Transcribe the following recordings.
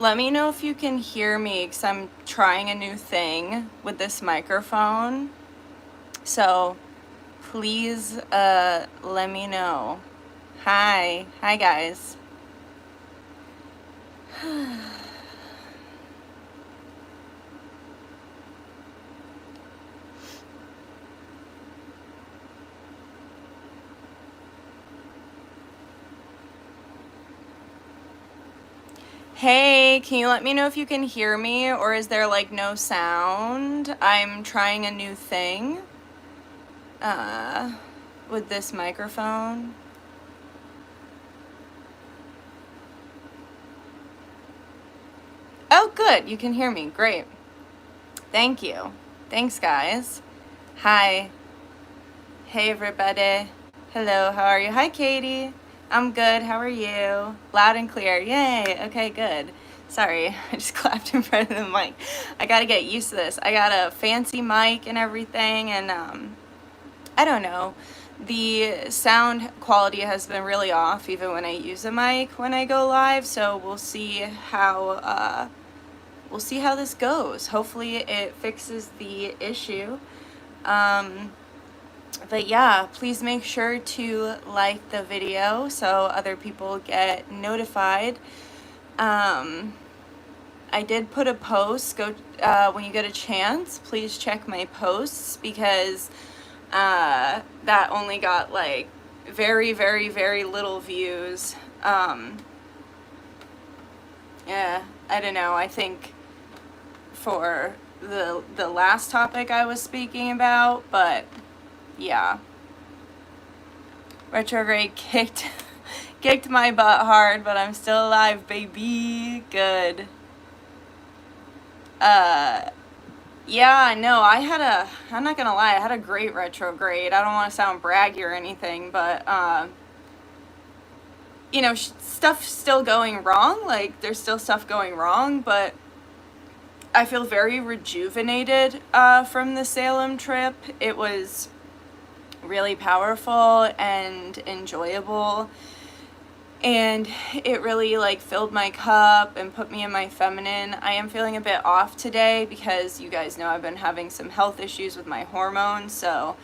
Let me know if you can hear me, because I'm trying a new thing with this microphone. So please let me know. Hi guys. Hey, can you let me know if you can hear me, or is there like no sound? I'm trying a new thing with this microphone. Oh, good, you can hear me. Great. Thank you. Thanks, guys. Hi. Hey, everybody. Hello, how are you? Hi, Katie. I'm good. How are you? Loud and clear. Yay. Okay, good. Sorry, I just clapped in front of the mic. I gotta get used to this. I got a fancy mic and everything, and I don't know. The sound quality has been really off even when I use a mic when I go live, so we'll see how this goes. Hopefully it fixes the issue. But yeah, please make sure to like the video so other people get notified. I did put a post. Go when you get a chance, please check my posts, because that only got like very, very, very little views. Yeah, I don't know. I think for the last topic I was speaking about, but yeah. Retrograde kicked my butt hard, but I'm still alive, baby. Good. Yeah, no, I'm not gonna lie, I had a great retrograde. I don't want to sound braggy or anything, but, you know, stuff's still going wrong. Like, there's still stuff going wrong, but I feel very rejuvenated from the Salem trip. It was really powerful and enjoyable, and it really like filled my cup and put me in my feminine. I am feeling a bit off today because you guys know I've been having some health issues with my hormones, so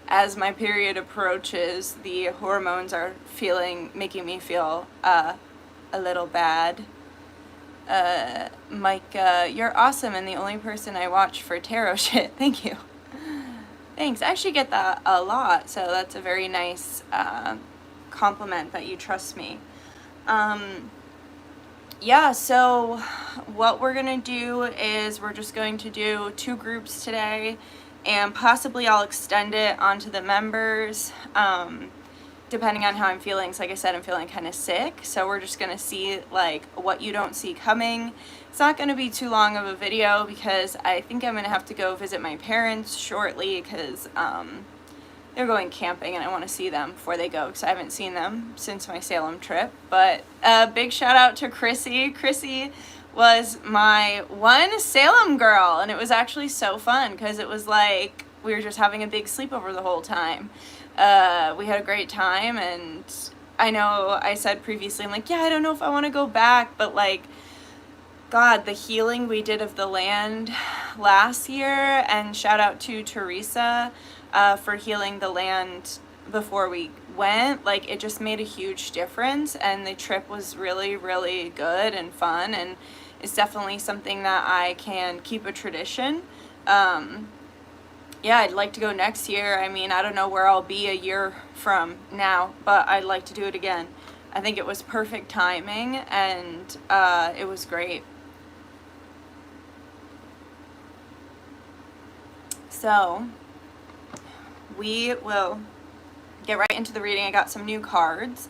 as my period approaches, the hormones are making me feel a little bad. Mike, you're awesome and the only person I watch for tarot shit. Thank you. Thanks. I actually get that a lot, so that's a very nice compliment that you trust me. Yeah, so what we're gonna do is we're just going to do 2 groups today, and possibly I'll extend it onto the members, depending on how I'm feeling. So like I said, I'm feeling kind of sick, so we're just gonna see like what you don't see coming. It's not gonna be too long of a video because I think I'm gonna have to go visit my parents shortly, because they're going camping and I want to see them before they go, because I haven't seen them since my Salem trip. But big shout out to Chrissy. Chrissy was my one Salem girl, and it was actually so fun because it was like we were just having a big sleepover the whole time. We had a great time, and I know I said previously, I'm like, yeah, I don't know if I want to go back, but like, God, the healing we did of the land last year, and shout out to Teresa for healing the land before we went. Like, it just made a huge difference, and the trip was really, really good and fun, and it's definitely something that I can keep a tradition. Yeah, I'd like to go next year. I mean, I don't know where I'll be a year from now, but I'd like to do it again. I think it was perfect timing, and it was great. So we will get right into the reading. I got some new cards.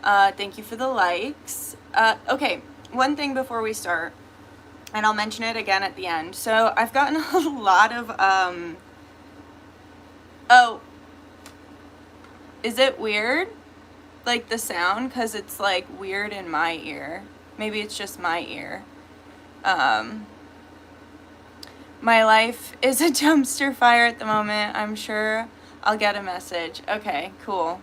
Thank you for the likes. Okay, one thing before we start, and I'll mention it again at the end. So I've gotten a lot of, oh, is it weird? Like the sound? Because it's like weird in my ear. Maybe it's just my ear. My life is a dumpster fire at the moment. I'm sure I'll get a message. Okay, cool.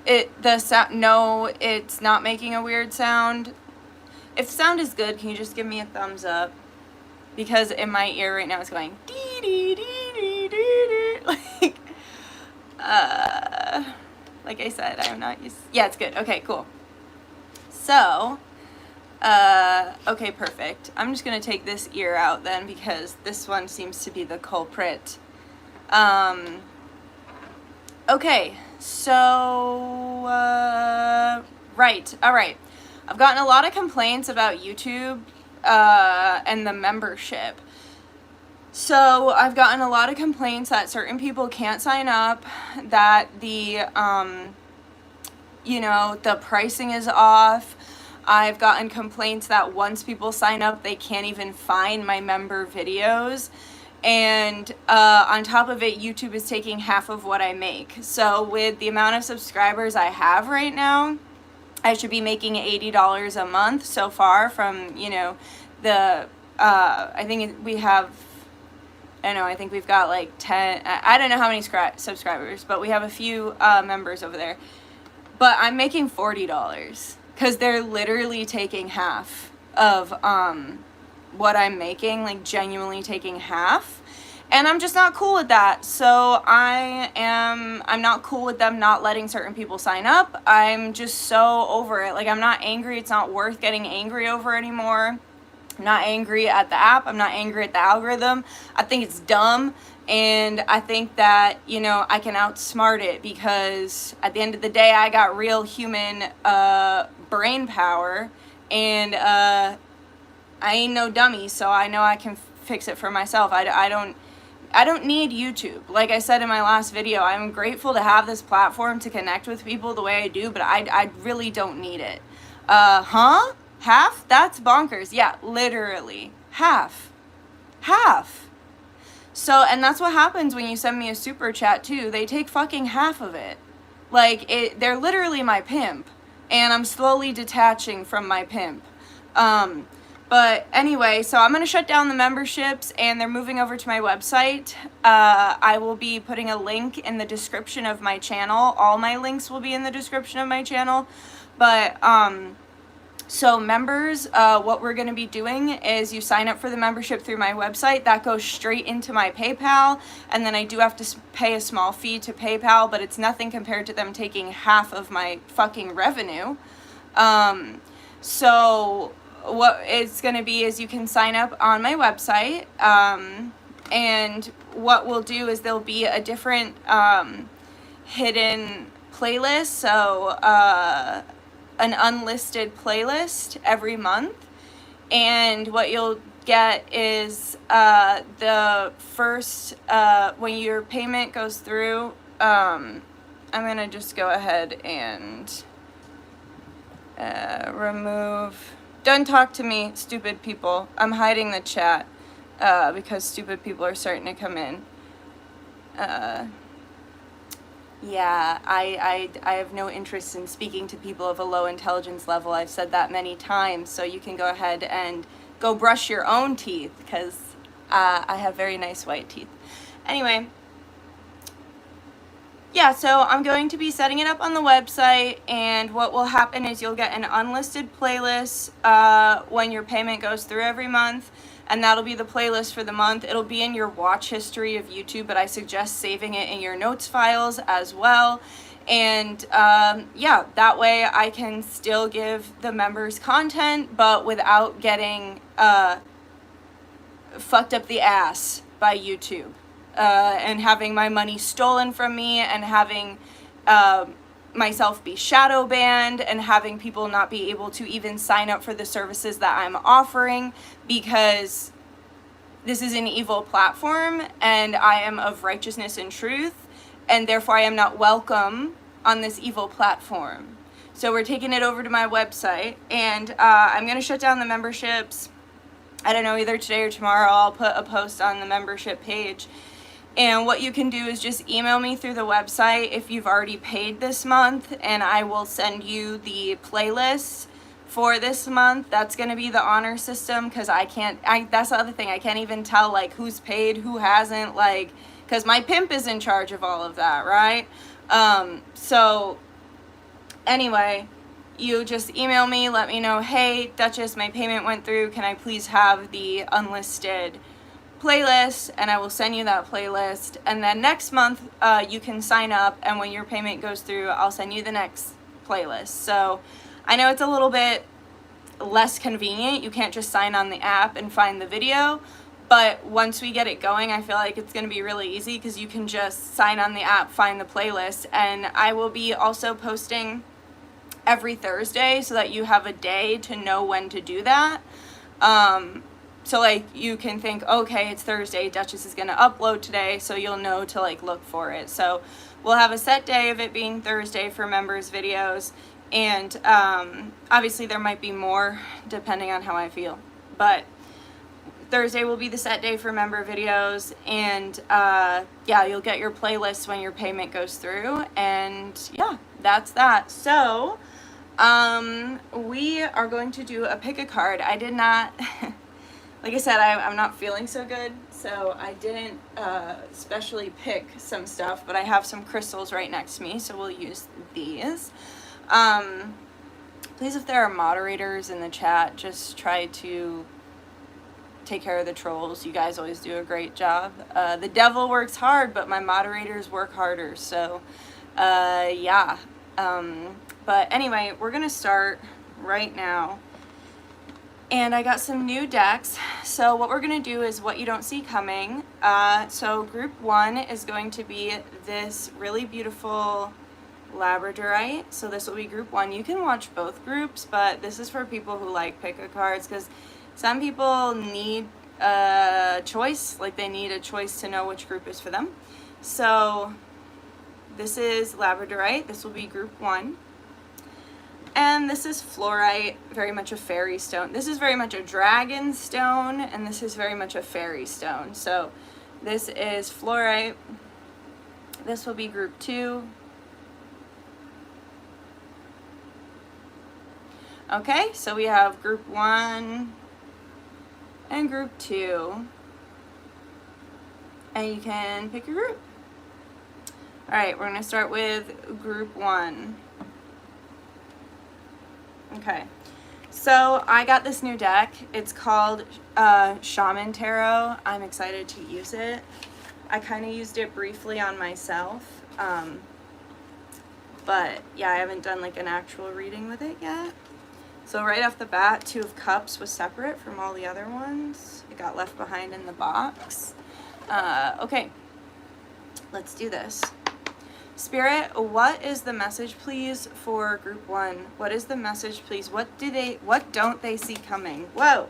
No, it's not making a weird sound. If sound is good, can you just give me a thumbs up? Because in my ear right now it's going dee dee dee dee dee dee. Like I said, I'm not used. Yeah, it's good. Okay, cool. So, okay, perfect. I'm just gonna take this ear out then because this one seems to be the culprit. Okay, so, right, alright. I've gotten a lot of complaints about YouTube, and the membership. So, I've gotten a lot of complaints that certain people can't sign up, that the pricing is off. I've gotten complaints that once people sign up, they can't even find my member videos. And on top of it, YouTube is taking half of what I make. So with the amount of subscribers I have right now, I should be making $80 a month so far from, I think we've got like 10, I don't know how many subscribers, but we have a few members over there. But I'm making $40 because they're literally taking half of what I'm making, like genuinely taking half. And I'm just not cool with that. So I'm not cool with them not letting certain people sign up. I'm just so over it. Like, I'm not angry. It's not worth getting angry over anymore. I'm not angry at the app. I'm not angry at the algorithm. I think it's dumb. And I think that, I can outsmart it because at the end of the day, I got real human brain power. And I ain't no dummy, so I know I can fix it for myself. I don't need YouTube. Like I said in my last video, I'm grateful to have this platform to connect with people the way I do, but I really don't need it. Half? That's bonkers. Yeah, literally. Half. So, and that's what happens when you send me a super chat too. They take fucking half of it. Like, they're literally my pimp. And I'm slowly detaching from my pimp. But anyway, so I'm going to shut down the memberships and they're moving over to my website. I will be putting a link in the description of my channel. All my links will be in the description of my channel. But, so members, what we're going to be doing is you sign up for the membership through my website. That goes straight into my PayPal. And then I do have to pay a small fee to PayPal, but it's nothing compared to them taking half of my fucking revenue. So what it's going to be is you can sign up on my website, and what we'll do is there'll be a different hidden playlist, so an unlisted playlist every month, and what you'll get is the first, when your payment goes through, I'm going to just go ahead and remove... Don't talk to me, stupid people. I'm hiding the chat because stupid people are starting to come in. Yeah, I have no interest in speaking to people of a low intelligence level. I've said that many times, so you can go ahead and go brush your own teeth because I have very nice white teeth. Anyway. Yeah, so I'm going to be setting it up on the website, and what will happen is you'll get an unlisted playlist when your payment goes through every month, and that'll be the playlist for the month. It'll be in your watch history of YouTube, but I suggest saving it in your notes files as well. And yeah, that way I can still give the members content, but without getting fucked up the ass by YouTube. And having my money stolen from me, and having myself be shadow banned, and having people not be able to even sign up for the services that I'm offering, because this is an evil platform and I am of righteousness and truth, and therefore I am not welcome on this evil platform. So we're taking it over to my website, and I'm going to shut down the memberships. I don't know, either today or tomorrow I'll put a post on the membership page. And what you can do is just email me through the website if you've already paid this month, and I will send you the playlist for this month. That's going to be the honor system, because that's the other thing, I can't even tell like who's paid, who hasn't, like, because my pimp is in charge of all of that, right? So anyway, you just email me, let me know, hey, Dutchess, my payment went through. Can I please have the unlisted playlist? And I will send you that playlist. And then next month, you can sign up. And when your payment goes through, I'll send you the next playlist. So I know it's a little bit less convenient. You can't just sign on the app and find the video. But once we get it going, I feel like it's going to be really easy because you can just sign on the app, find the playlist. And I will be also posting every Thursday so that you have a day to know when to do that. So like you can think, okay, it's Thursday, Dutchess is going to upload today, so you'll know to like look for it. So we'll have a set day of it being Thursday for members videos, and obviously there might be more depending on how I feel, but Thursday will be the set day for member videos, and yeah, you'll get your playlist when your payment goes through, and yeah, that's that. So we are going to do a pick a card. I did not like I said, I'm not feeling so good, so I didn't specially pick some stuff, but I have some crystals right next to me, so we'll use these. Please, if there are moderators in the chat, just try to take care of the trolls. You guys always do a great job. The devil works hard, but my moderators work harder, so yeah. But anyway, we're gonna start right now. And I got some new decks. So what we're going to do is what you don't see coming. So group 1 is going to be this really beautiful Labradorite. So this will be group 1. You can watch both groups, but this is for people who like pick-a cards, because some people need a choice. Like they need a choice to know which group is for them. So this is Labradorite. This will be group 1. And this is fluorite, very much a fairy stone. This is very much a dragon stone, and this is very much a fairy stone. So this is fluorite. This will be group 2. Okay, so we have group 1 and group 2. And you can pick your group. All right, we're gonna start with group 1. Okay, so I got this new deck. It's called Shaman Tarot. I'm excited to use it. I kind of used it briefly on myself, but yeah, I haven't done like an actual reading with it yet. So right off the bat, 2 of Cups was separate from all the other ones. It got left behind in the box. Okay, let's do this. Spirit, what is the message, please, for group 1? What is the message, please? What don't they see coming? Whoa.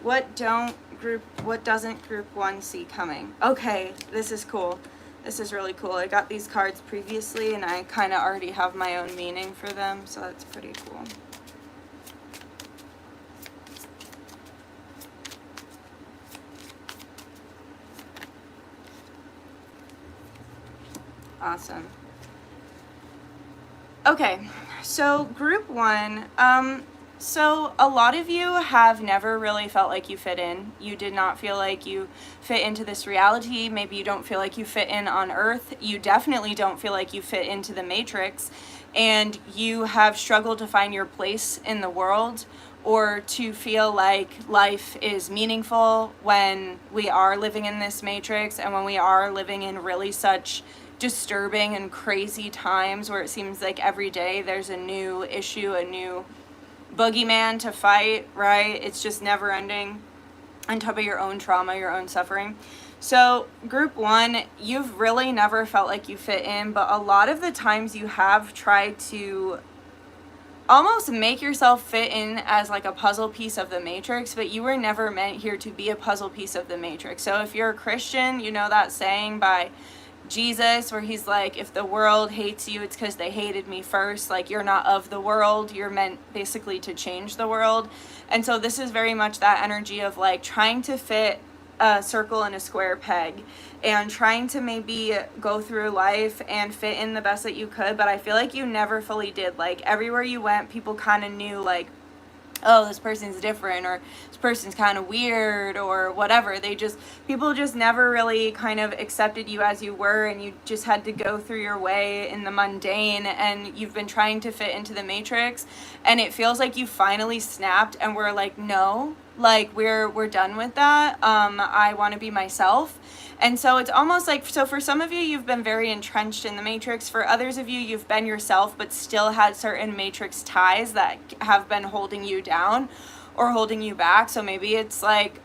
What doesn't group 1 see coming? Okay, this is cool. This is really cool. I got these cards previously and I kind of already have my own meaning for them, so that's pretty cool. Awesome. Okay, so group 1, so a lot of you have never really felt like you fit in. You did not feel like you fit into this reality. Maybe you don't feel like you fit in on Earth. You definitely don't feel like you fit into the Matrix, and you have struggled to find your place in the world, or to feel like life is meaningful when we are living in this Matrix, and when we are living in really such disturbing and crazy times where it seems like every day there's a new issue, a new boogeyman to fight, right? It's just never ending on top of your own trauma, your own suffering. So group 1, you've really never felt like you fit in, but a lot of the times you have tried to almost make yourself fit in as like a puzzle piece of the Matrix, but you were never meant here to be a puzzle piece of the Matrix. So if you're a Christian, you know that saying by Jesus where he's like, if the world hates you, it's because they hated me first. Like, you're not of the world, you're meant basically to change the world. And so this is very much that energy of like trying to fit a circle in a square peg and trying to maybe go through life and fit in the best that you could, but I feel like you never fully did. Like everywhere you went, people kind of knew like oh, this person's different, or this person's kind of weird, or whatever. People just never really kind of accepted you as you were, and you just had to go through your way in the mundane, and you've been trying to fit into the matrix, and it feels like you finally snapped and we're like, no, like we're done with that. I want to be myself. And so it's almost like, so for some of you, you've been very entrenched in the matrix. For others of you, you've been yourself, but still had certain matrix ties that have been holding you down or holding you back. So maybe it's like,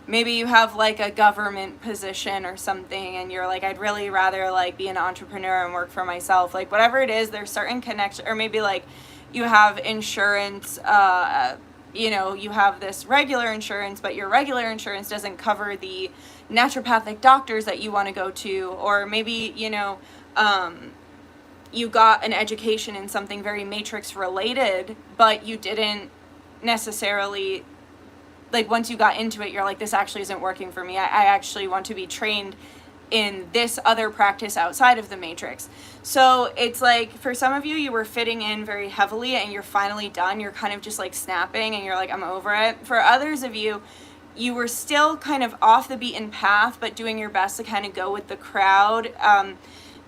maybe you have like a government position or something, and you're like, I'd really rather like be an entrepreneur and work for myself. Like whatever it is, there's certain connection, or maybe like you have insurance, you know, you have this regular insurance, but your regular insurance doesn't cover the naturopathic doctors that you want to go to. Or maybe, you know, you got an education in something very matrix related, but you didn't necessarily, like once you got into it, you're like, this actually isn't working for me. I actually want to be trained in this other practice outside of the matrix. So it's like, for some of you, you were fitting in very heavily and you're finally done. You're kind of just like snapping and you're like, I'm over it. For others of you, you were still kind of off the beaten path, but doing your best to kind of go with the crowd.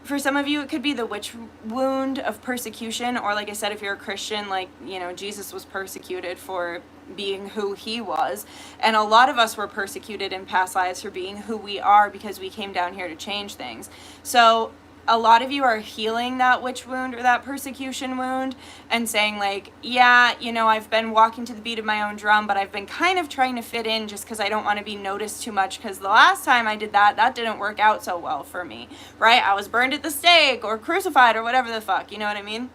For some of you, it could be the witch wound of persecution, or like I said, if you're a Christian, like, you know, Jesus was persecuted for being who he was, and a lot of us were persecuted in past lives for being who we are, because we came down here to change things. So a lot of you are healing that witch wound or that persecution wound and saying like, yeah, you know, I've been walking to the beat of my own drum, but I've been kind of trying to fit in just because I don't want to be noticed too much, because the last time I did that, that didn't work out so well for me, right? I was burned at the stake or crucified or whatever the fuck, you know what I mean?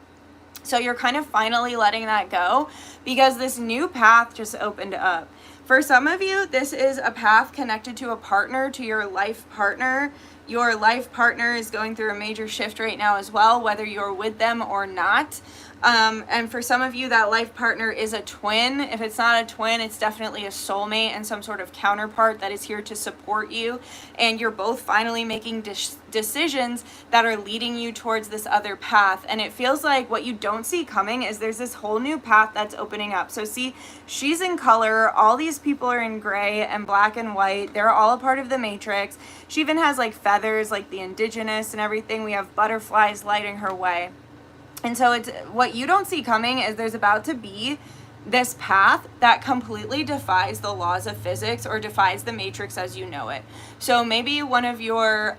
So you're kind of finally letting that go because this new path just opened up. For some of you, this is a path connected to a partner, to your life partner. Your life partner is going through a major shift right now as well, whether you're with them or not. And for some of you, that life partner is a twin. If it's not a twin, it's definitely a soulmate and some sort of counterpart that is here to support you. And you're both finally making decisions that are leading you towards this other path. And it feels like what you don't see coming is there's this whole new path that's opening up. So see, she's in color. All these people are in gray and black and white. They're all a part of the matrix. She even has like feathers, like the indigenous and everything. We have butterflies lighting her way. And so it's what you don't see coming is there's about to be this path that completely defies the laws of physics or defies the matrix as you know it. So maybe one of your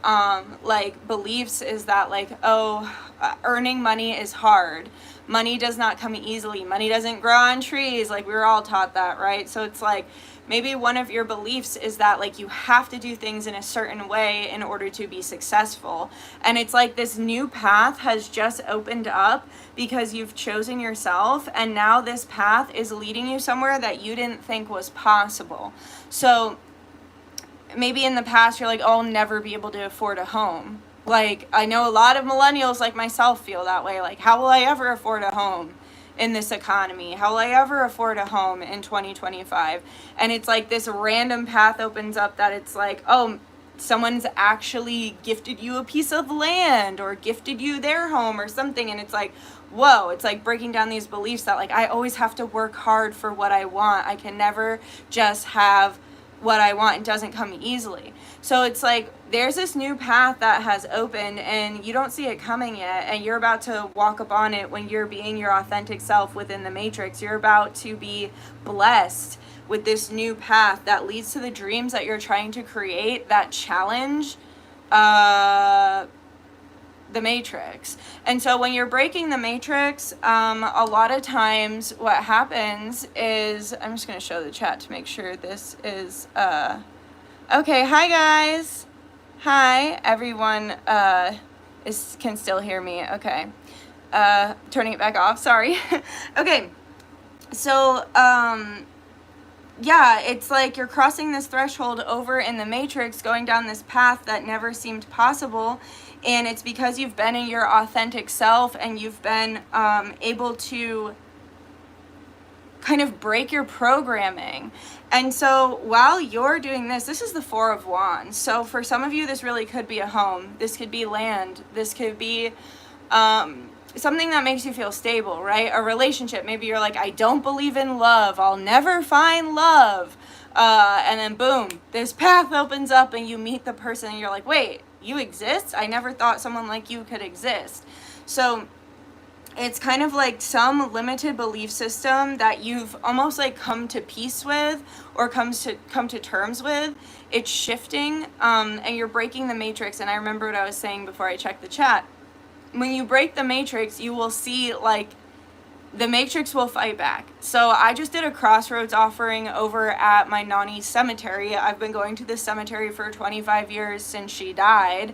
like beliefs is that like, oh, earning money is hard. Money does not come easily. Money doesn't grow on trees. Like we were all taught that, right? So it's like maybe one of your beliefs is that like you have to do things in a certain way in order to be successful. And it's like this new path has just opened up because you've chosen yourself, and now this path is leading you somewhere that you didn't think was possible. So maybe in the past you're like, oh, I'll never be able to afford a home. Like I know a lot of millennials like myself feel that way. Like, how will I ever afford a home in this economy? How will I ever afford a home in 2025? And it's like this random path opens up that it's like, oh, someone's actually gifted you a piece of land or gifted you their home or something. And it's like, whoa, it's like breaking down these beliefs that like I always have to work hard for what I want. I can never just have what I want. It doesn't come easily. So it's like there's this new path that has opened and you don't see it coming yet, and you're about to walk up on it when you're being your authentic self within the matrix. You're about to be blessed with this new path that leads to the dreams that you're trying to create that challenge the matrix. And so when you're breaking the matrix, a lot of times what happens is, I'm just going to show the chat to make sure this is okay. Hi guys. Hi everyone. Can still hear me. Okay. Turning it back off, sorry. Okay, so yeah, it's like you're crossing this threshold over in the matrix, going down this path that never seemed possible. And it's because you've been in your authentic self and you've been able to kind of break your programming. And so while you're doing this, this is the Four of Wands. So for some of you, this really could be a home. This could be land. This could be Something that makes you feel stable, right? A relationship. Maybe you're like, I don't believe in love. I'll never find love. And then boom, this path opens up and you meet the person and you're like, wait, you exist? I never thought someone like you could exist. So it's kind of like some limited belief system that you've almost like come to peace with or come to terms with. It's shifting, and you're breaking the matrix. And I remember what I was saying before I checked the chat. When you break the matrix, you will see like the matrix will fight back. So I just did a crossroads offering over at my Nani's cemetery. I've been going to this cemetery for 25 years since she died.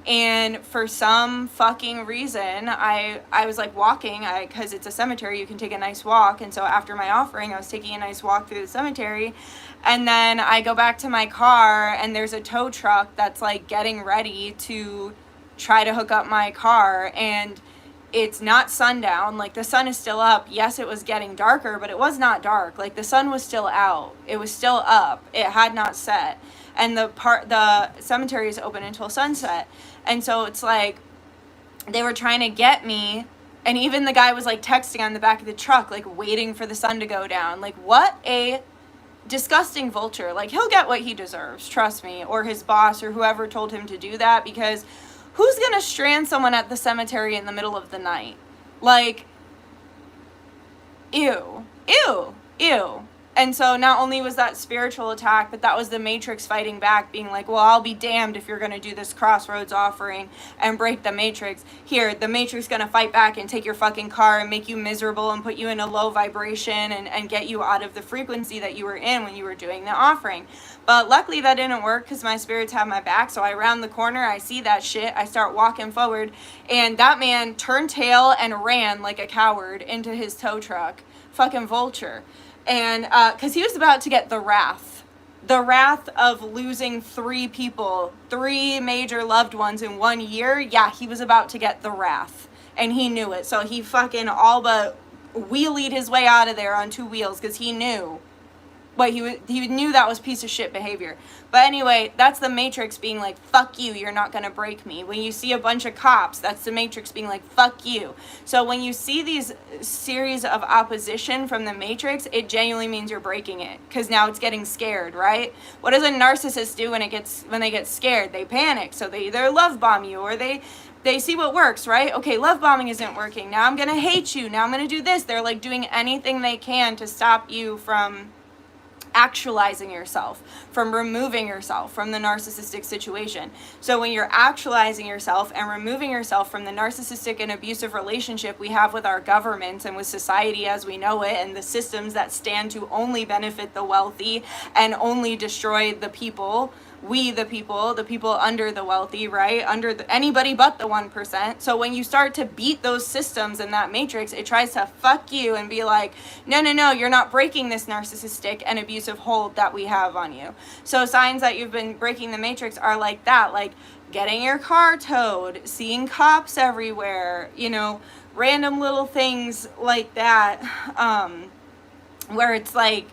And for some fucking reason, I was like walking, because it's a cemetery, you can take a nice walk. And so after my offering, I was taking a nice walk through the cemetery. And then I go back to my car and there's a tow truck that's like getting ready to try to hook up my car. And it's not sundown, like the sun is still up. Yes, it was getting darker, but it was not dark. Like the sun was still out. It was still up. It had not set. And the cemetery is open until sunset. And so it's like they were trying to get me, and even the guy was like texting on the back of the truck, like waiting for the sun to go down. Like, what a disgusting vulture. Like, he'll get what he deserves, trust me, or his boss or whoever told him to do that, because who's gonna strand someone at the cemetery in the middle of the night? Like, ew, ew, ew. And so not only was that spiritual attack, but that was the matrix fighting back, being like, well, I'll be damned if you're going to do this crossroads offering and break the matrix. Here, the matrix going to fight back and take your fucking car and make you miserable and put you in a low vibration and get you out of the frequency that you were in when you were doing the offering. But luckily that didn't work, because my spirits have my back. So I round the corner, I see that shit, I start walking forward, and that man turned tail and ran like a coward into his tow truck. Fucking vulture. And because he was about to get the wrath of losing 3 people, 3 major loved ones in 1 year. Yeah, he was about to get the wrath, and he knew it. So he fucking all but wheelied his way out of there on 2 wheels, because he knew. But he knew that was piece of shit behavior. But anyway, that's the matrix being like, fuck you, you're not gonna break me. When you see a bunch of cops, that's the matrix being like, fuck you. So when you see these series of opposition from the matrix, it genuinely means you're breaking it, because now it's getting scared, right? What does a narcissist do when they get scared? They panic. So they either love bomb you, or they see what works, right? Okay, love bombing isn't working. Now I'm gonna hate you. Now I'm gonna do this. They're like doing anything they can to stop you from actualizing yourself, from removing yourself from the narcissistic situation. So when you're actualizing yourself and removing yourself from the narcissistic and abusive relationship we have with our government and with society as we know it, and the systems that stand to only benefit the wealthy and only destroy the people, the people under the wealthy, right? Anybody but the 1%. So when you start to beat those systems in that matrix, it tries to fuck you and be like, no, you're not breaking this narcissistic and abusive hold that we have on you. So signs that you've been breaking the matrix are like that, like getting your car towed, seeing cops everywhere, random little things like that, where it's like,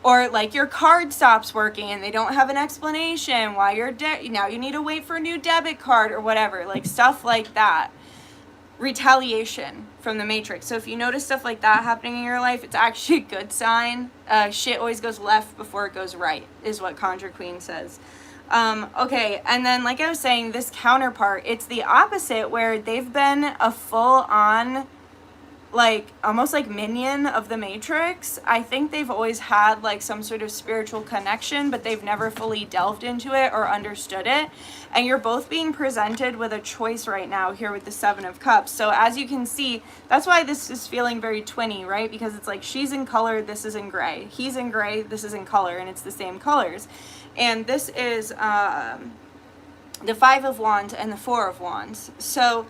or like your card stops working and they don't have an explanation why now you need to wait for a new debit card or whatever, like stuff like that. Retaliation from the matrix. So if you notice stuff like that happening in your life, it's actually a good sign. Shit always goes left before it goes right, is what Conjure Queen says. Okay, and then like I was saying, this counterpart, it's the opposite, where they've been a full-on, like almost like minion of the matrix. I think they've always had like some sort of spiritual connection, but they've never fully delved into it or understood it. And you're both being presented with a choice right now here with the 7 of Cups. So as you can see, that's why this is feeling very twinny, right? Because it's like she's in color, this is in gray. He's in gray, this is in color, and it's the same colors. And this is the 5 of Wands and the 4 of Wands. So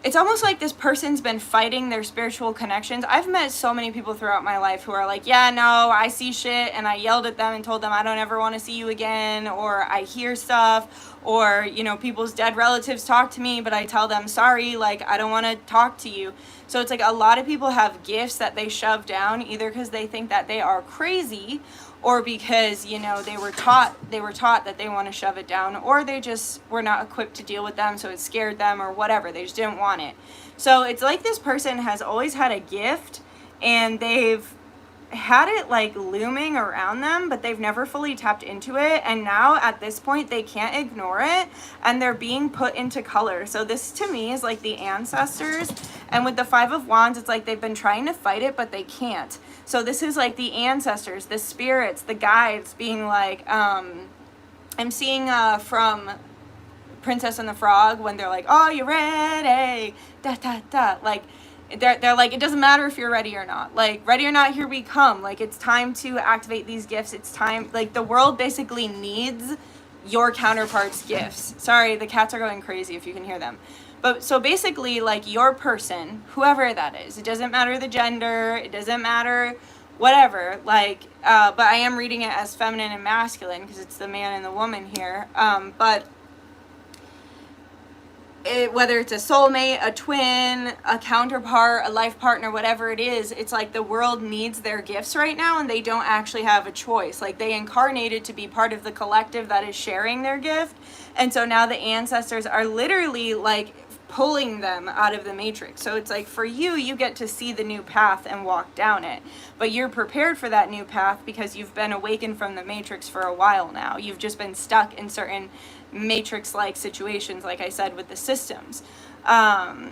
it's almost like this person's been fighting their spiritual connections. I've met so many people throughout my life who are like, yeah, no, I see shit, and I yelled at them and told them I don't ever want to see you again, or I hear stuff, Or, you know, people's dead relatives talk to me, but I tell them, sorry, like, I don't want to talk to you. So it's like a lot of people have gifts that they shove down, either because they think that they are crazy, or because, you know, they were taught that they want to shove it down, or they just were not equipped to deal with them, so it scared them, or whatever. They just didn't want it. So it's like this person has always had a gift, and they've had it like looming around them, but they've never fully tapped into it, and now at this point they can't ignore it, and they're being put into color. So this to me is like the ancestors, and with the Five of Wands, it's like they've been trying to fight it, but they can't. So this is like the ancestors, the spirits, the guides being like, I'm seeing from Princess and the Frog, when they're like, oh, you ready, da da da, like they're like, it doesn't matter if you're ready or not, like, ready or not, here we come, like, it's time to activate these gifts, it's time, like, the world basically needs your counterpart's gifts. Sorry, the cats are going crazy if you can hear them. But so basically, like, your person, whoever that is, it doesn't matter the gender, it doesn't matter whatever, like, but I am reading it as feminine and masculine because it's the man and the woman here, but whether it's a soulmate, a twin, a counterpart, a life partner, whatever it is, it's like the world needs their gifts right now, and they don't actually have a choice. Like, they incarnated to be part of the collective that is sharing their gift, and so now the ancestors are literally like pulling them out of the matrix. So it's like, for you, you get to see the new path and walk down it, but you're prepared for that new path because you've been awakened from the matrix for a while now. You've just been stuck in certain matrix-like situations, like I said, with the systems. For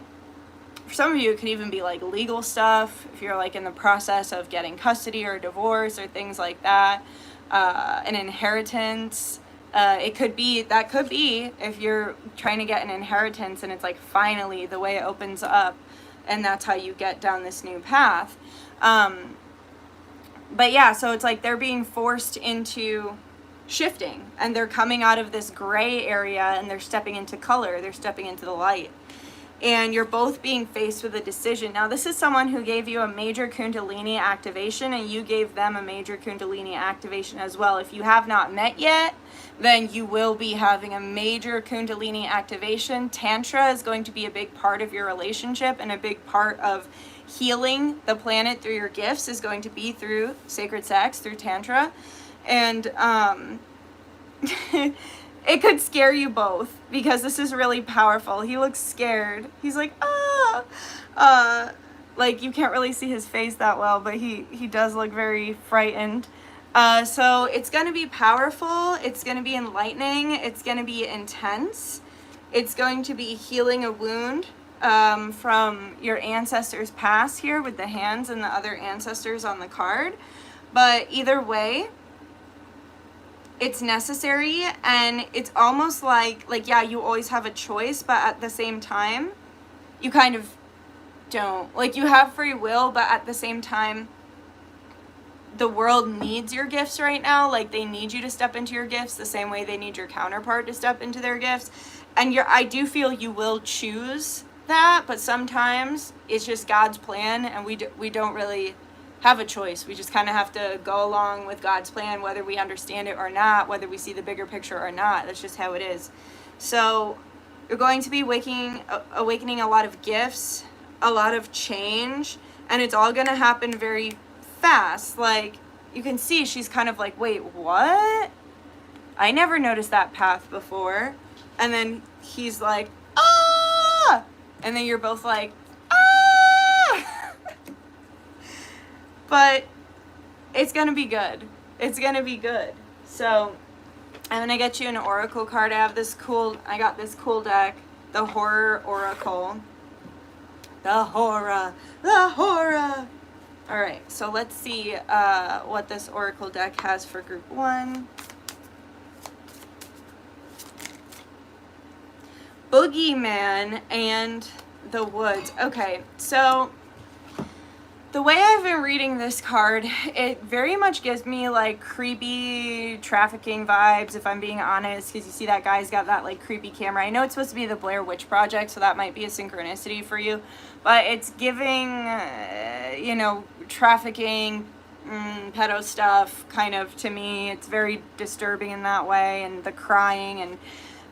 some of you, it could even be like legal stuff, if you're like in the process of getting custody or divorce or things like that, an inheritance. It could be, that could be if you're trying to get an inheritance and it's like finally the way it opens up, and that's how you get down this new path. But yeah, so it's like they're being forced into shifting, and they're coming out of this gray area and they're stepping into color, they're stepping into the light, and you're both being faced with a decision. Now, this is someone who gave you a major Kundalini activation, and you gave them a major Kundalini activation as well. If you have not met yet, then you will be having a major Kundalini activation. Tantra is going to be a big part of your relationship, and a big part of healing the planet through your gifts is going to be through sacred sex, through Tantra. And it could scare you both, because this is really powerful. He looks scared. He's like, like, you can't really see his face that well, but he does look very frightened. So it's going to be powerful. It's going to be enlightening. It's going to be intense. It's going to be healing a wound from your ancestors' past here with the hands and the other ancestors on the card. But either way, it's necessary, and it's almost like, yeah, you always have a choice, but at the same time, you kind of don't. Like, you have free will, but at the same time, the world needs your gifts right now. Like, they need you to step into your gifts the same way they need your counterpart to step into their gifts. And I do feel you will choose that, but sometimes it's just God's plan, and we don't really have a choice. We just kind of have to go along with God's plan, whether we understand it or not, whether we see the bigger picture or not. That's just how it is. So you're going to be awakening a lot of gifts, a lot of change, and it's all going to happen very fast. Like, you can see she's kind of like, wait, what? I never noticed that path before. And then he's like, ah! And then you're both like, but it's going to be good. It's going to be good. So I'm going to get you an oracle card. I got this cool deck, the Horror Oracle. The Horror. All right, so let's see what this oracle deck has for group 1. Boogeyman and the Woods. Okay, so the way I've been reading this card, it very much gives me like creepy trafficking vibes, if I'm being honest, because you see that guy's got that like creepy camera. I know it's supposed to be the Blair Witch Project, so that might be a synchronicity for you, but it's giving, you know, trafficking, pedo stuff kind of to me. It's very disturbing in that way, and the crying and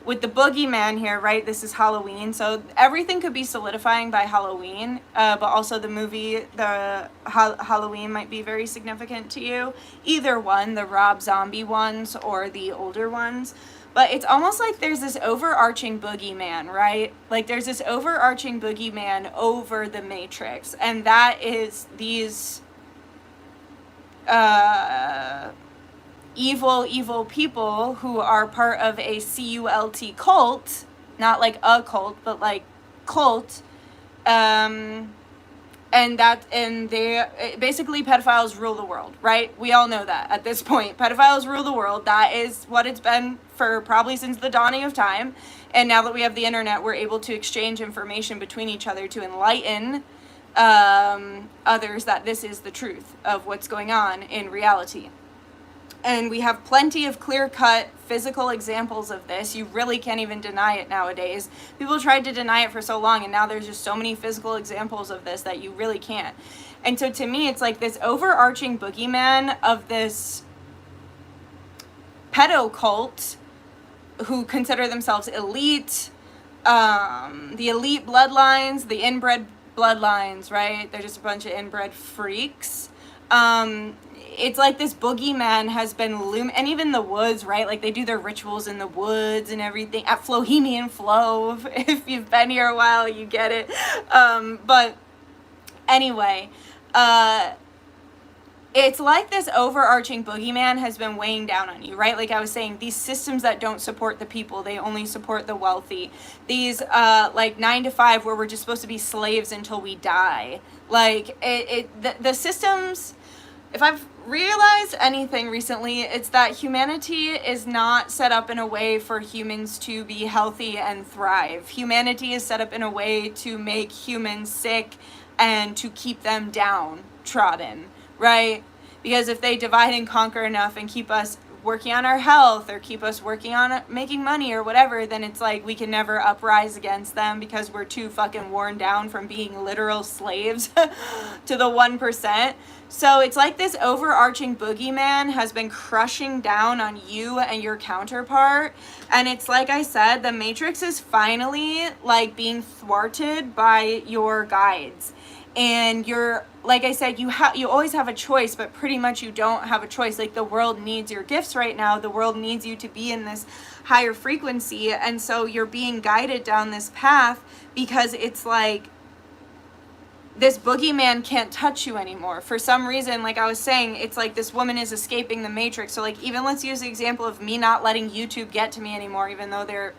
with the boogeyman here, right, this is Halloween, so everything could be solidifying by Halloween, but also the movie, the Halloween might be very significant to you. Either one, the Rob Zombie ones or the older ones. But it's almost like there's this overarching boogeyman, right? Like there's this overarching boogeyman over the Matrix, and that is these evil people who are part of a cult cult, not like a cult, but like cult, and they basically, pedophiles rule the world, right? We all know that at this point. Pedophiles rule the world. That is what it's been for probably since the dawning of time. And now that we have the internet, we're able to exchange information between each other to enlighten others that this is the truth of what's going on in reality. And we have plenty of clear-cut physical examples of this. You really can't even deny it nowadays. People tried to deny it for so long, and now there's just so many physical examples of this that you really can't. And so to me, it's like this overarching boogeyman of this pedo cult who consider themselves elite, the elite bloodlines, the inbred bloodlines, right? They're just a bunch of inbred freaks. It's like this boogeyman has been and even the woods, right? Like they do their rituals in the woods and everything at Flohemian Flow. If you've been here a while, you get it. But anyway, it's like this overarching boogeyman has been weighing down on you, right? Like I was saying, these systems that don't support the people, they only support the wealthy. These like 9 to 5 where we're just supposed to be slaves until we die. Like the systems, if I've realized anything recently, it's that humanity is not set up in a way for humans to be healthy and thrive. Humanity is set up in a way to make humans sick and to keep them downtrodden, right? Because if they divide and conquer enough and keep us working on our health or keep us working on making money or whatever, then it's like we can never uprise against them because we're too fucking worn down from being literal slaves to the 1%. So it's like this overarching boogeyman has been crushing down on you and your counterpart. And it's like I said, the Matrix is finally like being thwarted by your guides. And you're, like I said, you always have a choice, but pretty much you don't have a choice. Like the world needs your gifts right now. The world needs you to be in this higher frequency. And so you're being guided down this path because it's like this boogeyman can't touch you anymore. For some reason, like I was saying, it's like this woman is escaping the Matrix. So like even let's use the example of me not letting YouTube get to me anymore, even though they're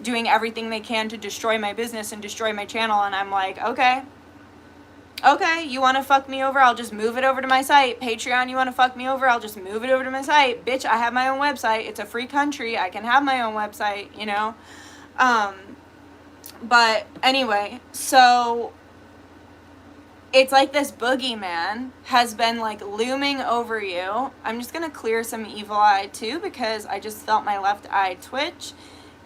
doing everything they can to destroy my business and destroy my channel. And I'm like, okay, you want to fuck me over? I'll just move it over to my site. Patreon, you want to fuck me over? I'll just move it over to my site. Bitch, I have my own website. It's a free country. I can have my own website, you know? But anyway, so it's like this boogeyman has been like looming over you. I'm just going to clear some evil eye too because I just felt my left eye twitch.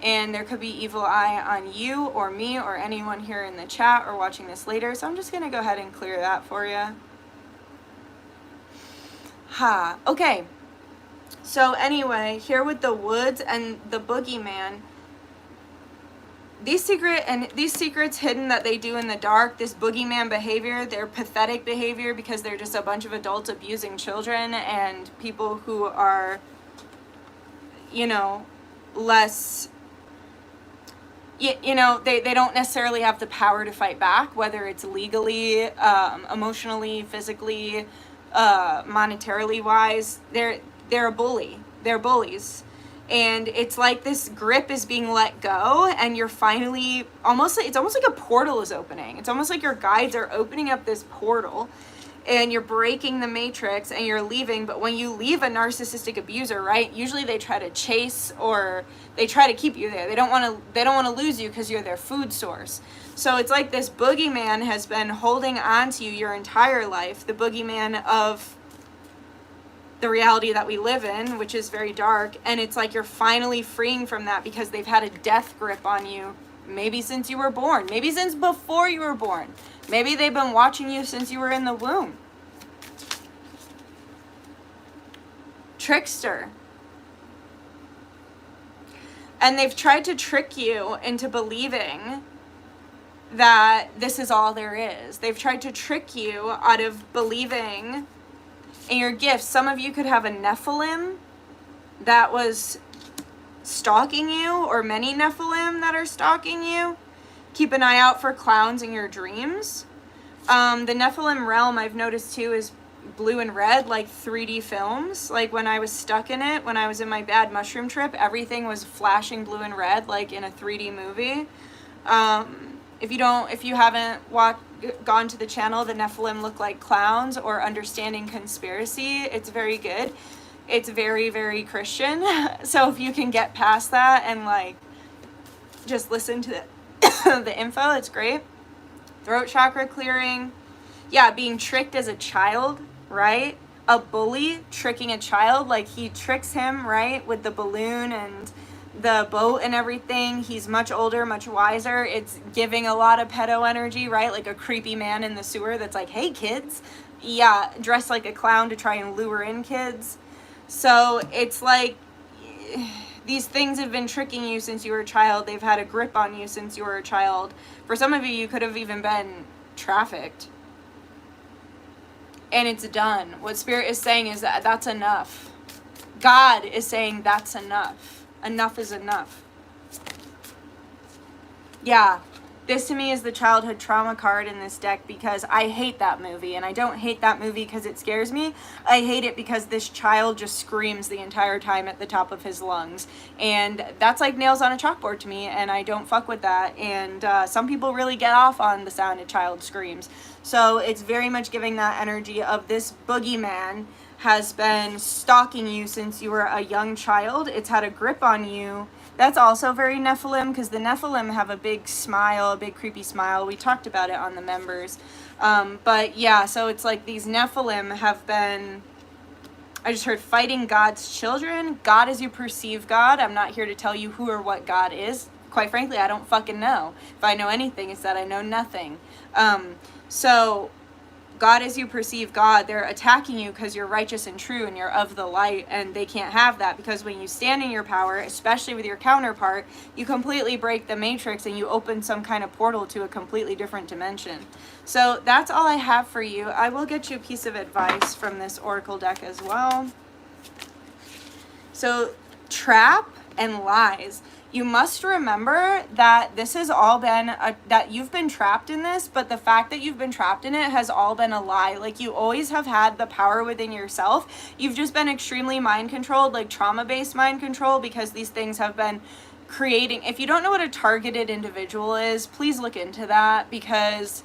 And there could be evil eye on you or me or anyone here in the chat or watching this later. So I'm just going to go ahead and clear that for you. Okay. So anyway, here with the woods and the boogeyman, these secrets hidden that they do in the dark, this boogeyman behavior, their pathetic behavior because they're just a bunch of adults abusing children and people who are, you know, less... You know, they don't necessarily have the power to fight back, whether it's legally, emotionally, physically, monetarily wise. They're a bully. They're bullies. And it's like this grip is being let go and you're finally it's almost like a portal is opening. It's almost like your guides are opening up this portal and you're breaking the Matrix and you're leaving. But when you leave a narcissistic abuser, right, usually they try to chase or they try to keep you there. They don't want to lose you because you're their food source. So it's like this boogeyman has been holding on to you your entire life, the boogeyman of the reality that we live in, which is very dark. And it's like you're finally freeing from that because they've had a death grip on you, maybe since you were born, maybe since before you were born. Maybe they've been watching you since you were in the womb. Trickster. And they've tried to trick you into believing that this is all there is. They've tried to trick you out of believing in your gifts. Some of you could have a Nephilim that was stalking you, or many Nephilim that are stalking you. Keep an eye out for clowns in your dreams. The Nephilim realm, I've noticed too, is blue and red, like 3D films. Like when I was stuck in it, when I was in my bad mushroom trip, everything was flashing blue and red, like in a 3D movie. If you haven't gone to the channel, the Nephilim look like clowns, or Understanding Conspiracy, it's very good. It's very, very Christian. So if you can get past that and like just listen to the info, it's great. Throat chakra clearing. Yeah, being tricked as a child, right? A bully tricking a child, like he tricks him, right? With the balloon and the boat and everything. He's much older, much wiser. It's giving a lot of pedo energy, right? Like a creepy man in the sewer that's like, hey kids. Yeah, dressed like a clown to try and lure in kids. So it's like these things have been tricking you since you were a child. They've had a grip on you since you were a child. For some of you, you could have even been trafficked. And it's done. What Spirit is saying is that that's enough. God is saying that's enough. Enough is enough. Yeah. This to me is the childhood trauma card in this deck, because I hate that movie. And I don't hate that movie because it scares me. I hate it because this child just screams the entire time at the top of his lungs. And that's like nails on a chalkboard to me, and I don't fuck with that. And some people really get off on the sound of child screams. So it's very much giving that energy of this boogeyman has been stalking you since you were a young child. It's had a grip on you. That's also very Nephilim, because the Nephilim have a big smile, a big creepy smile. We talked about it on the members. But yeah, so it's like these Nephilim have been, I just heard, fighting God's children. God as you perceive God. I'm not here to tell you who or what God is. Quite frankly, I don't fucking know. If I know anything, it's that I know nothing. So God as you perceive God, they're attacking you because you're righteous and true and you're of the light, and they can't have that, because when you stand in your power, especially with your counterpart, you completely break the matrix and you open some kind of portal to a completely different dimension. So that's all I have for you. I will get you a piece of advice from this oracle deck as well. So trap and lies. You must remember that this has all been, that you've been trapped in this, but the fact that you've been trapped in it has all been a lie. Like, you always have had the power within yourself. You've just been extremely mind controlled, like trauma-based mind control, because these things have been creating. If you don't know what a targeted individual is, please look into that, because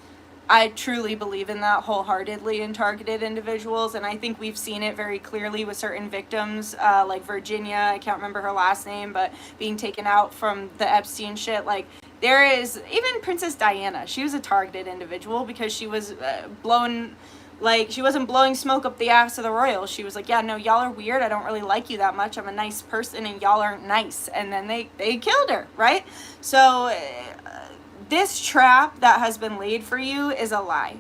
I truly believe in that wholeheartedly, in targeted individuals, and I think we've seen it very clearly with certain victims, like Virginia, I can't remember her last name, but being taken out from the Epstein shit. Like, there is, even Princess Diana, she was a targeted individual, because she was she wasn't blowing smoke up the ass of the royals. She was like, yeah, no, y'all are weird, I don't really like you that much, I'm a nice person, and y'all aren't nice, and then they killed her, right? So this trap that has been laid for you is a lie.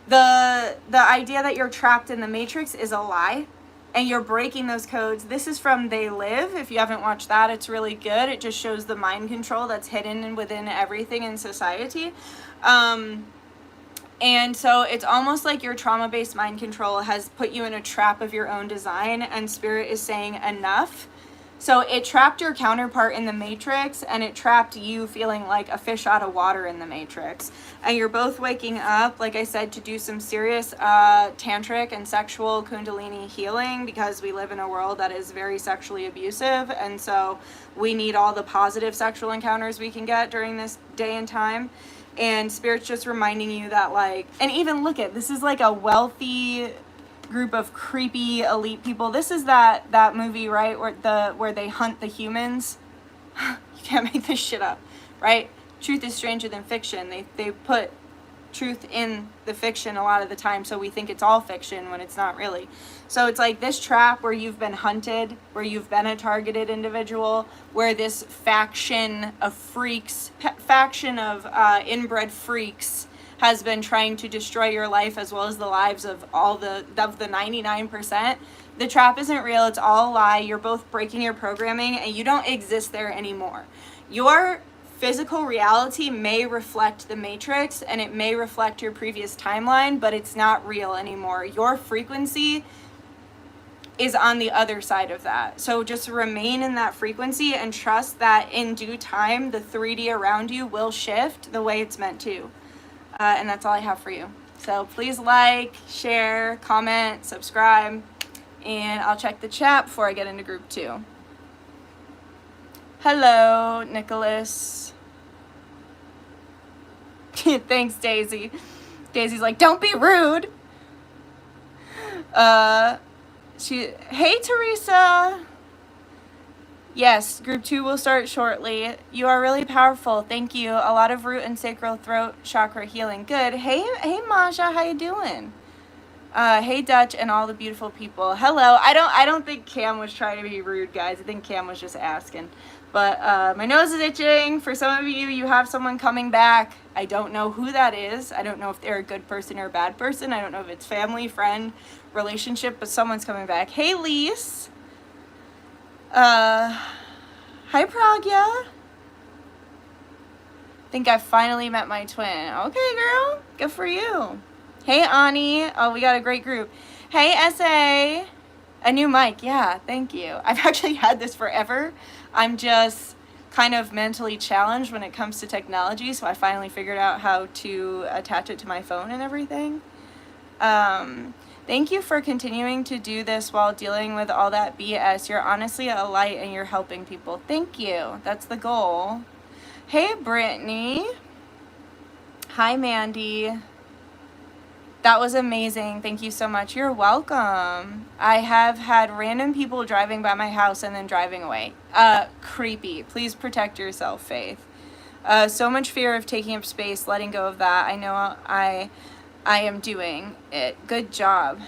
The idea that you're trapped in the matrix is a lie, and you're breaking those codes. This is from They Live. If you haven't watched that, it's really good. It just shows the mind control that's hidden within everything in society. And so it's almost like your trauma-based mind control has put you in a trap of your own design, and Spirit is saying enough. So it trapped your counterpart in the matrix, and it trapped you feeling like a fish out of water in the matrix. And you're both waking up, like I said, to do some serious tantric and sexual kundalini healing, because we live in a world that is very sexually abusive, and so we need all the positive sexual encounters we can get during this day and time. And Spirit's just reminding you that, like, and even look at, this is like a wealthy group of creepy elite people. This is that movie, right, where they hunt the humans. You can't make this shit up, right? Truth is stranger than fiction. They put truth in the fiction a lot of the time, so we think it's all fiction when it's not really. So it's like this trap where you've been hunted, where you've been a targeted individual, where this faction of freaks, faction of inbred freaks has been trying to destroy your life as well as the lives of all the 99%. The trap isn't real. It's all a lie. You're both breaking your programming and you don't exist there anymore. Your physical reality may reflect the matrix and it may reflect your previous timeline, but it's not real anymore. Your frequency is on the other side of that. So just remain in that frequency and trust that in due time, the 3D around you will shift the way it's meant to. And that's all I have for you. So please like, share, comment, subscribe, and I'll check the chat before I get into group 2. Hello, Nicholas. Thanks, Daisy. Daisy's like, don't be rude. Hey, Teresa. Yes, group 2 will start shortly. You are really powerful. Thank you. A lot of root and sacral throat chakra healing. Good. Hey, Maja, how you doing? Hey, Dutch and all the beautiful people. Hello. I don't think Cam was trying to be rude, guys. I think Cam was just asking. But my nose is itching. For some of you, you have someone coming back. I don't know who that is. I don't know if they're a good person or a bad person. I don't know if it's family, friend, relationship, but someone's coming back. Hey, Lise. Hi, Pragya. Think I finally met my twin. Okay, girl. Good for you. Hey, Ani. Oh, we got a great group. Hey, SA. A new mic. Yeah, thank you. I've actually had this forever. I'm just kind of mentally challenged when it comes to technology, so I finally figured out how to attach it to my phone and everything. Thank you for continuing to do this while dealing with all that BS. You're honestly a light and you're helping people. Thank you. That's the goal. Hey, Brittany. Hi, Mandy. That was amazing. Thank you so much. You're welcome. I have had random people driving by my house and then driving away. Creepy. Please protect yourself, Faith. So much fear of taking up space, letting go of that. I know I am doing it. Good job.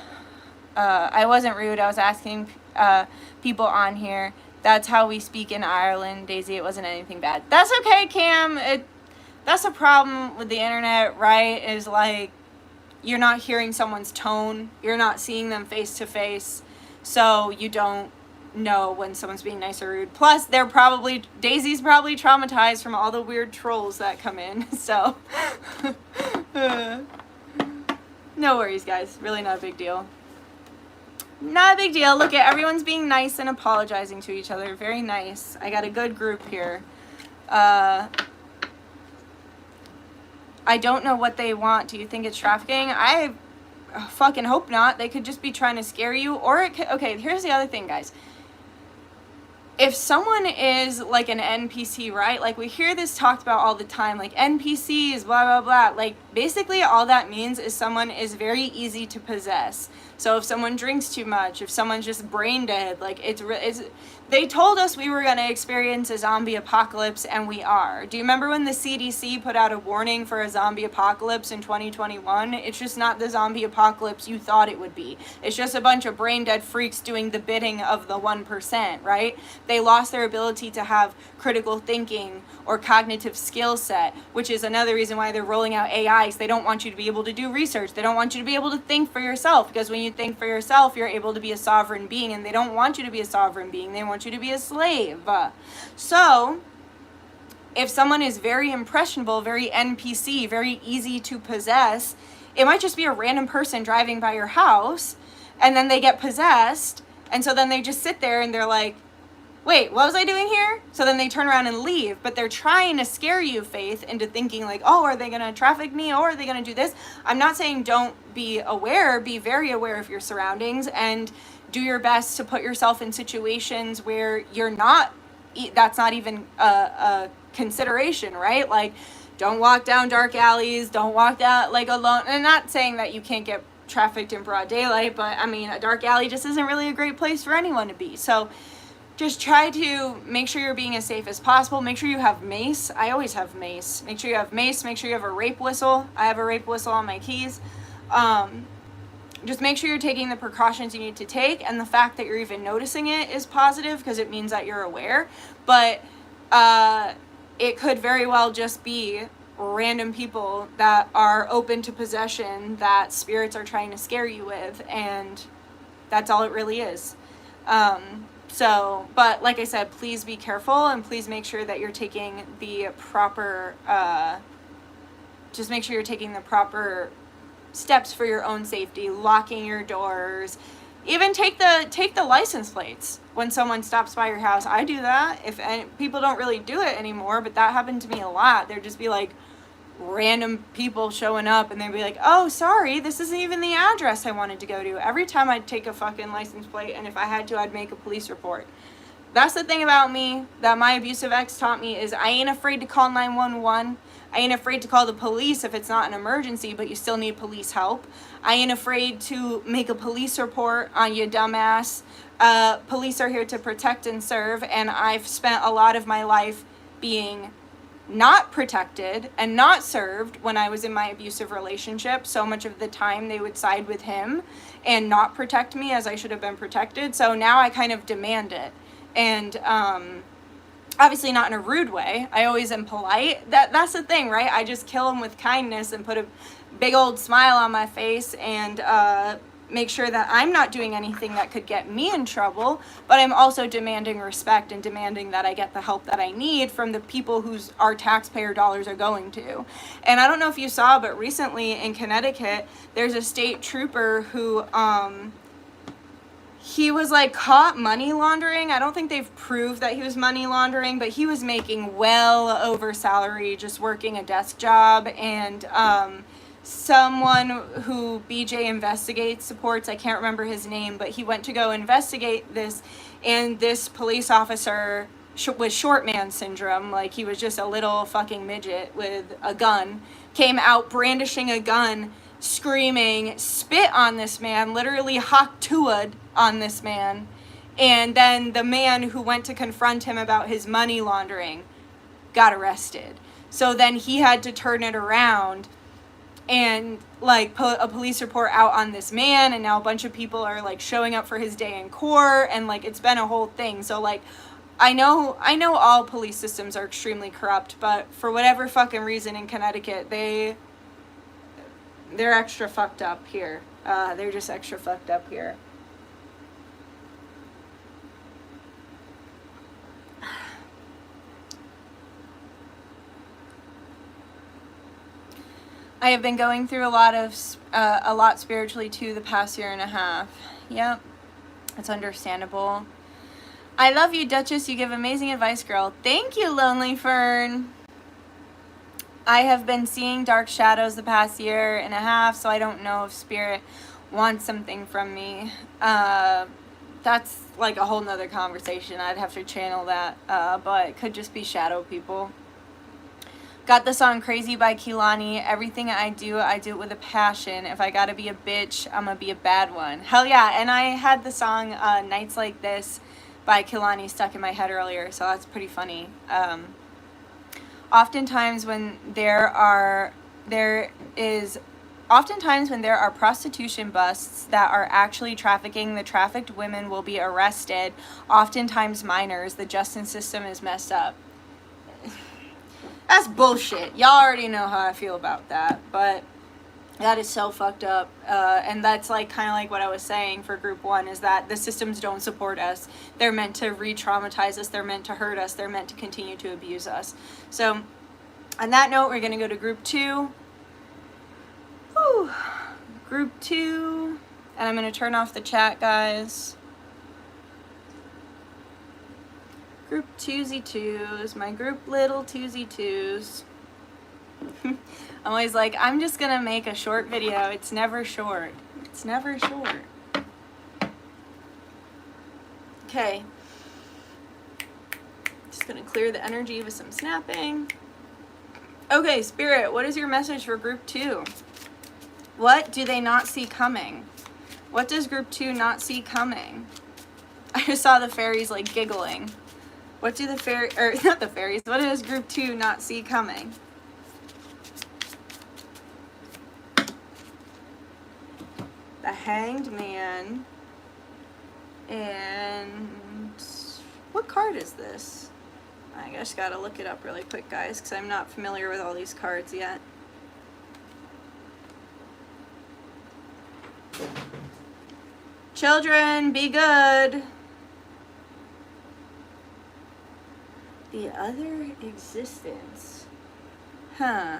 I wasn't rude. I was asking people on here. That's how we speak in Ireland, Daisy. It wasn't anything bad. That's okay, Cam. That's a problem with the internet, right? Is like, you're not hearing someone's tone. You're not seeing them face to face. So you don't know when someone's being nice or rude. Plus, Daisy's probably traumatized from all the weird trolls that come in. So, no worries, guys. Really not a big deal. Not a big deal. Look at everyone's being nice and apologizing to each other. Very nice. I got a good group here. I don't know what they want. Do you think it's trafficking? I fucking hope not. They could just be trying to scare you. Or it could, okay, here's the other thing, guys. If someone is like an NPC, right? Like we hear this talked about all the time, like NPCs, blah, blah, blah. Like basically all that means is someone is very easy to possess. So if someone drinks too much, if someone's just brain dead, like they told us we were going to experience a zombie apocalypse, and we are. Do you remember when the CDC put out a warning for a zombie apocalypse in 2021? It's just not the zombie apocalypse you thought it would be. It's just a bunch of brain dead freaks doing the bidding of the 1%, right? They lost their ability to have critical thinking or cognitive skill set, which is another reason why they're rolling out AIs. They don't want you to be able to do research. They don't want you to be able to think for yourself, because when you think for yourself, you're able to be a sovereign being, and they don't want you to be a sovereign being. They want you to be a slave. So if someone is very impressionable, very NPC, very easy to possess, it might just be a random person driving by your house, and then they get possessed, and so then they just sit there and they're like, wait, what was I doing here? So then they turn around and leave, but they're trying to scare you, Faith, into thinking like, oh, are they going to traffic me, or are they going to do this? I'm not saying don't be aware. Be very aware of your surroundings and do your best to put yourself in situations where you're not, that's not even a consideration, right? Like, don't walk down dark alleys, don't walk down like alone. And I'm not saying that you can't get trafficked in broad daylight, but I mean, a dark alley just isn't really a great place for anyone to be. So just try to make sure you're being as safe as possible. Make sure you have mace. I always have mace. Make sure you have mace. Make sure you have a rape whistle. I have a rape whistle on my keys. Just make sure you're taking the precautions you need to take, and the fact that you're even noticing it is positive because it means that you're aware. But it could very well just be random people that are open to possession that spirits are trying to scare you with, and that's all it really is. So, but like I said, please be careful, and please make sure that you're taking the proper, just make sure you're taking the proper steps for your own safety, locking your doors, even take the license plates when someone stops by your house. I do that. People don't really do it anymore, but that happened to me a lot. There'd just be like random people showing up, and they'd be like, oh, sorry, this isn't even the address I wanted to go to. Every time I'd take a fucking license plate, and if I had to, I'd make a police report. That's the thing about me that my abusive ex taught me, is I ain't afraid to call 911. I ain't afraid to call the police if it's not an emergency, but you still need police help. I ain't afraid to make a police report on you, dumbass. Police are here to protect and serve, and I've spent a lot of my life being not protected and not served when I was in my abusive relationship. So much of the time they would side with him and not protect me as I should have been protected. So now I kind of demand it. And obviously not in a rude way. I always am polite. That's the thing, right? I just kill them with kindness and put a big old smile on my face, and make sure that I'm not doing anything that could get me in trouble, but I'm also demanding respect and demanding that I get the help that I need from the people whose our taxpayer dollars are going to. And I don't know if you saw, but recently in Connecticut, there's a state trooper who he was like caught money laundering. I don't think they've proved that he was money laundering, but he was making well over salary just working a desk job. And someone who BJ Investigates supports, I can't remember his name, but he went to go investigate this, and this police officer with short man syndrome, like he was just a little fucking midget with a gun, came out brandishing a gun, screaming, spit on this man, literally haktua'd on this man. And then the man who went to confront him about his money laundering got arrested. So then he had to turn it around and like put a police report out on this man, and now a bunch of people are like showing up for his day in court, and like it's been a whole thing. So like I know all police systems are extremely corrupt, but for whatever fucking reason in Connecticut, they're extra fucked up here. They're just extra fucked up here. I have been going through a lot spiritually too the past year and a half. Yep, it's understandable. I love you, Duchess. You give amazing advice, girl. Thank you, Lonely Fern. I have been seeing dark shadows the past year and a half, so I don't know if spirit wants something from me. That's like a whole nother conversation. I'd have to channel that, but it could just be shadow people. Got the song Crazy by Kehlani. Everything I do it with a passion. If I gotta be a bitch, I'm gonna be a bad one. Hell yeah. And I had the song Nights Like This by Kehlani stuck in my head earlier, so that's pretty funny. Oftentimes when there are prostitution busts that are actually trafficking, the trafficked women will be arrested, oftentimes minors. The justice system is messed up. That's bullshit. Y'all already know how I feel about that, but that is so fucked up. And that's like kind of like what I was saying for group 1, is that the systems don't support us. They're meant to re-traumatize us. They're meant to hurt us. They're meant to continue to abuse us. So on that note, we're going to go to group 2. Whew. Group 2. And I'm going to turn off the chat, guys. Group 2z2s, my group little 2z2s. I'm always like, I'm just gonna make a short video. It's never short. It's never short. Okay. Just gonna clear the energy with some snapping. Okay, Spirit, what is your message for group 2? What do they not see coming? What does group 2 not see coming? I just saw the fairies like giggling. What do the not the fairies, what does group 2 not see coming? The Hanged Man. And what card is this? I just gotta look it up really quick, guys, because I'm not familiar with all these cards yet. Children, be good. The other existence. Huh.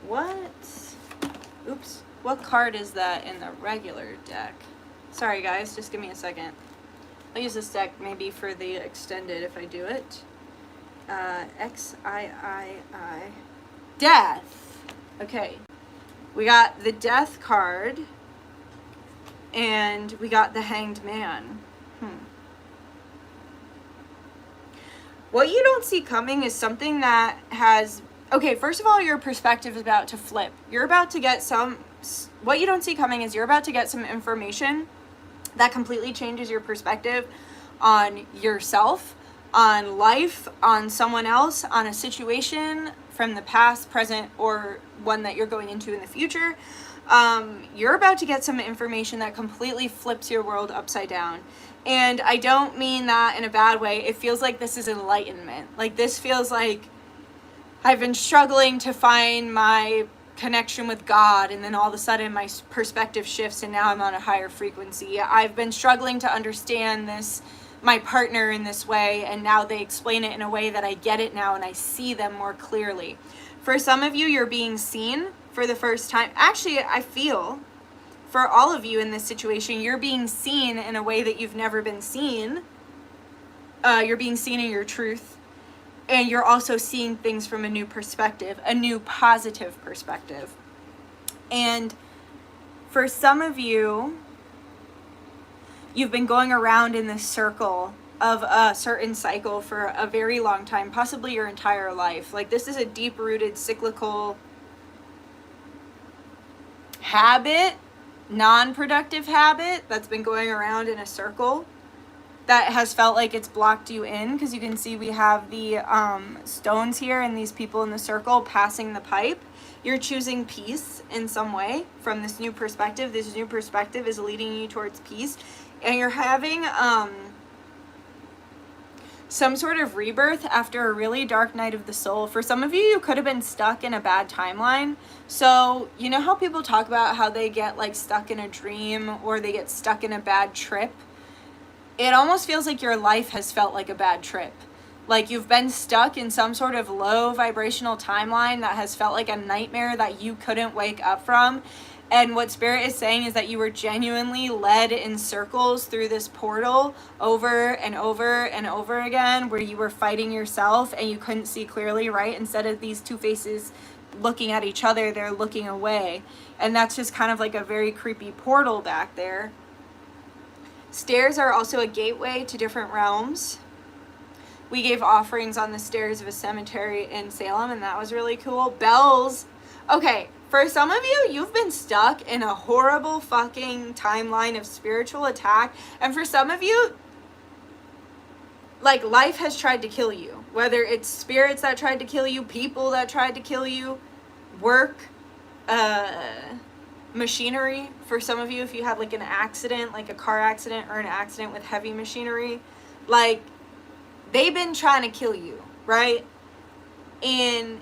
What? Oops. What card is that in the regular deck? Sorry, guys. Just give me a second. I'll use this deck maybe for the extended if I do it. XIII. Death. Okay. We got the Death card. And we got the Hanged Man. What you don't see coming is something that has... Okay, first of all, your perspective is about to flip. You're about to get some... What you don't see coming is you're about to get some information that completely changes your perspective on yourself, on life, on someone else, on a situation from the past, present, or one that you're going into in the future. You're about to get some information that completely flips your world upside down. And I don't mean that in a bad way. It feels like this is enlightenment. Like, this feels like I've been struggling to find my connection with God, and then all of a sudden my perspective shifts and now I'm on a higher frequency. I've been struggling to understand this, my partner, in this way, and now they explain it in a way that I get it now and I see them more clearly. For some of you, you're being seen for the first time. Actually, I feel for all of you in this situation, you're being seen in a way that you've never been seen. You're being seen in your truth. And you're also seeing things from a new perspective, a new positive perspective. And for some of you, you've been going around in this circle of a certain cycle for a very long time, possibly your entire life. Like, this is a deep-rooted cyclical habit, non-productive habit that's been going around in a circle that has felt like it's blocked you in, because you can see we have the stones here and these people in the circle passing the pipe. You're choosing peace in some way from this new perspective. This new perspective is leading you towards peace, and you're having some sort of rebirth after a really dark night of the soul. For some of you, you could have been stuck in a bad timeline. So you know how people talk about how they get like stuck in a dream or they get stuck in a bad trip? It almost feels like your life has felt like a bad trip. Like you've been stuck in some sort of low vibrational timeline that has felt like a nightmare that you couldn't wake up from. And what Spirit is saying is that you were genuinely led in circles through this portal over and over and over again, where you were fighting yourself and you couldn't see clearly, right? Instead of these two faces looking at each other, they're looking away. And that's just kind of like a very creepy portal back there. Stairs are also a gateway to different realms. We gave offerings on the stairs of a cemetery in Salem, and that was really cool. Bells. Okay, for some of you, you've been stuck in a horrible fucking timeline of spiritual attack. And for some of you, like, life has tried to kill you. Whether it's spirits that tried to kill you, people that tried to kill you, work, machinery. For some of you, if you had like an accident, like a car accident or an accident with heavy machinery, like, they've been trying to kill you, right? And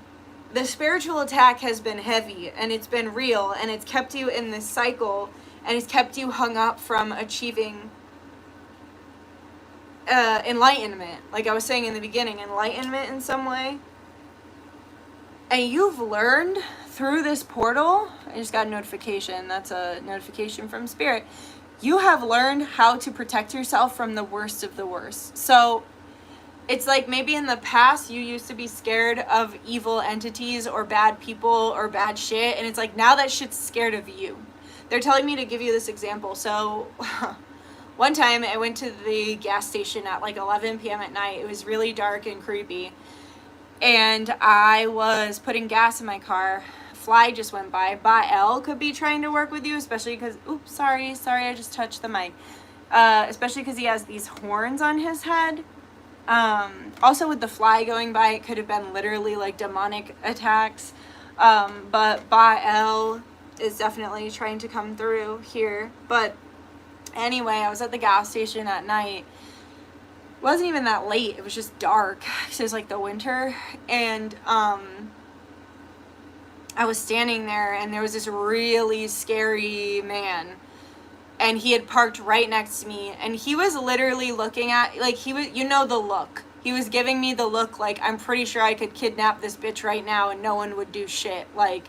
the spiritual attack has been heavy, and it's been real, and it's kept you in this cycle, and it's kept you hung up from achieving enlightenment. Like I was saying in the beginning, enlightenment in some way. And you've learned through this portal, I just got a notification, that's a notification from Spirit. You have learned how to protect yourself from the worst of the worst. So it's like maybe in the past you used to be scared of evil entities or bad people or bad shit, and it's like now that shit's scared of you. They're telling me to give you this example. So one time I went to the gas station at like 11 p.m. at night. It was really dark and creepy. And I was putting gas in my car. A fly just went by. Baal could be trying to work with you, especially because, oops, sorry, I just touched the mic. Especially because he has these horns on his head. Also with the fly going by, it could have been literally like demonic attacks. But Baal is definitely trying to come through here. But anyway, I was at the gas station at night, it wasn't even that late. It was just dark. So it was like the winter. And I was standing there, and there was this really scary man. And he had parked right next to me. And he was literally looking at, like, he was, you know, the look. He was giving me the look like, I'm pretty sure I could kidnap this bitch right now and no one would do shit. Like,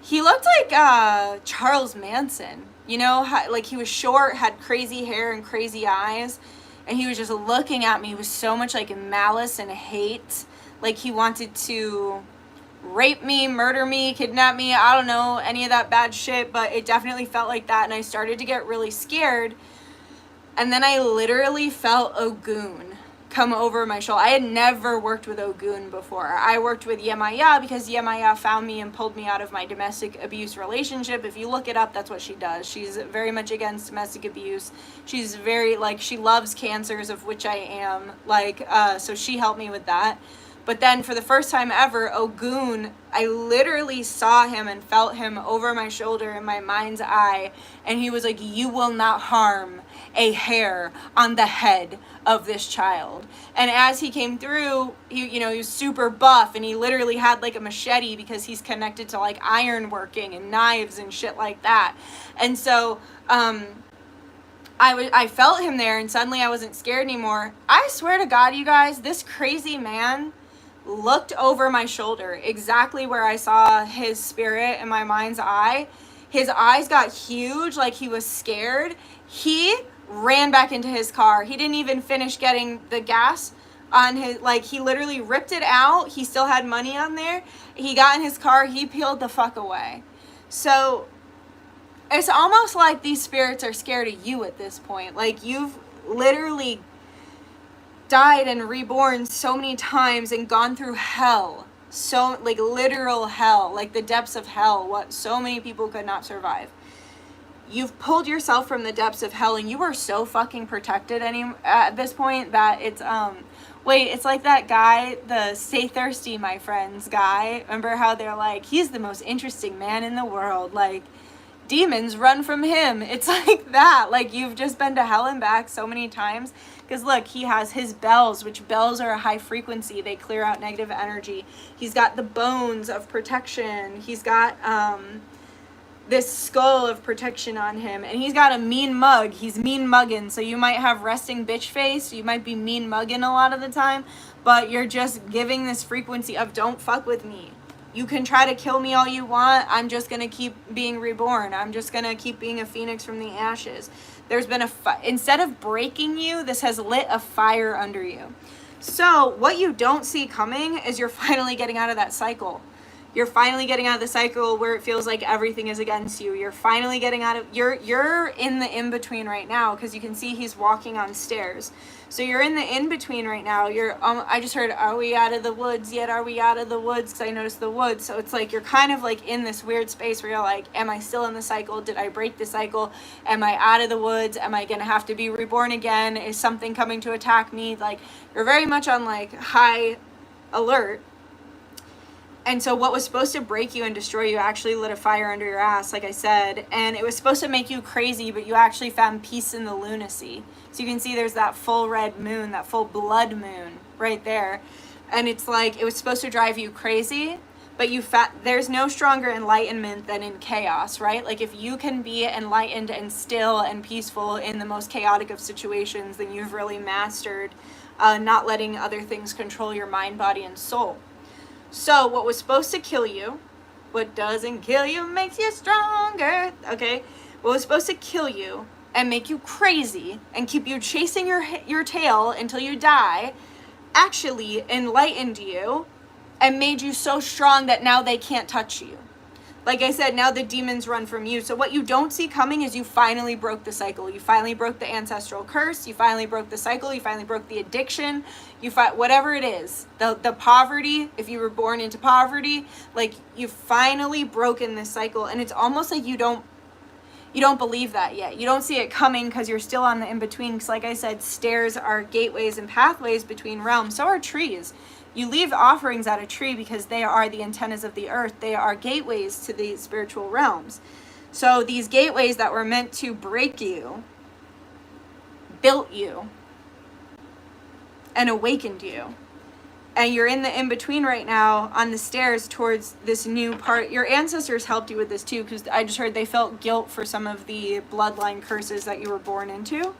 he looked like Charles Manson. You know, like he was short, had crazy hair and crazy eyes. And he was just looking at me with so much like malice and hate. Like he wanted to rape me, murder me, kidnap me. I don't know, any of that bad shit. But it definitely felt like that. And I started to get really scared. And then I literally felt Ogun come over my shoulder. I had never worked with Ogun before. I worked with Yemaya because Yemaya found me and pulled me out of my domestic abuse relationship. If you look it up, that's what she does. She's very much against domestic abuse. She's very, like, she loves cancers, of which I am. Like, so she helped me with that. But then for the first time ever, Ogun, I literally saw him and felt him over my shoulder in my mind's eye. And he was like, you will not harm a hair on the head of this child. And as he came through, he was super buff, and he literally had like a machete because he's connected to like iron working and knives and shit like that. And so I felt him there, and suddenly I wasn't scared anymore. I swear to God, you guys, this crazy man looked over my shoulder exactly where I saw his spirit in my mind's eye. His eyes got huge, like he was scared. He ran back into his car. He didn't even finish getting the gas on his, like, he literally ripped it out. He still had money on there. He got in his car. He peeled the fuck away. So it's almost like these spirits are scared of you at this point. Like, you've literally died and reborn so many times and gone through hell. So, like, literal hell, like the depths of hell, what so many people could not survive. You've pulled yourself from the depths of hell, and you are so fucking protected at this point that it's, it's like that guy, the Stay Thirsty, My Friends guy. Remember how they're like, he's the most interesting man in the world, like, demons run from him. It's like that. Like, you've just been to hell and back so many times. Because look, he has his bells, which bells are a high frequency. They clear out negative energy. He's got the bones of protection. He's got this skull of protection on him. And he's got a mean mug. He's mean mugging. So you might have resting bitch face. You might be mean mugging a lot of the time. But you're just giving this frequency of don't fuck with me. You can try to kill me all you want. I'm just going to keep being reborn. I'm just going to keep being a phoenix from the ashes. There's been instead of breaking you, this has lit a fire under you. So what you don't see coming is you're finally getting out of that cycle. You're finally getting out of the cycle where it feels like everything is against you. You're finally getting out of, you're in the in-between right now, because you can see he's walking on stairs. So you're in the in-between right now. I just heard, are we out of the woods yet? Are we out of the woods? Because I noticed the woods. So it's like you're kind of like in this weird space where you're like, am I still in the cycle? Did I break the cycle? Am I out of the woods? Am I going to have to be reborn again? Is something coming to attack me? Like, you're very much on like high alert. And so what was supposed to break you and destroy you actually lit a fire under your ass, like I said. And it was supposed to make you crazy, but you actually found peace in the lunacy. So you can see there's that full red moon, that full blood moon right there. And it's like, it was supposed to drive you crazy, but there's no stronger enlightenment than in chaos, right? Like, if you can be enlightened and still and peaceful in the most chaotic of situations, then you've really mastered not letting other things control your mind, body, and soul. So what was supposed to kill you, what doesn't kill you makes you stronger, okay? What was supposed to kill you and make you crazy and keep you chasing your tail until you die actually enlightened you and made you so strong that now they can't touch you. Like I said, now the demons run from you. So what you don't see coming is you finally broke the cycle. You finally broke the ancestral curse. You finally broke the cycle. You finally broke the addiction. Whatever it is, the poverty, if you were born into poverty, like, you've finally broken this cycle. And it's almost like you don't believe that yet. You don't see it coming because you're still on the in-between. Because like I said, stairs are gateways and pathways between realms. So are trees. You leave offerings at a tree because they are the antennas of the earth. They are gateways to the spiritual realms. So these gateways that were meant to break you, built you, and awakened you. And you're in the in-between right now on the stairs towards this new part. Your ancestors helped you with this too, because I just heard they felt guilt for some of the bloodline curses that you were born into.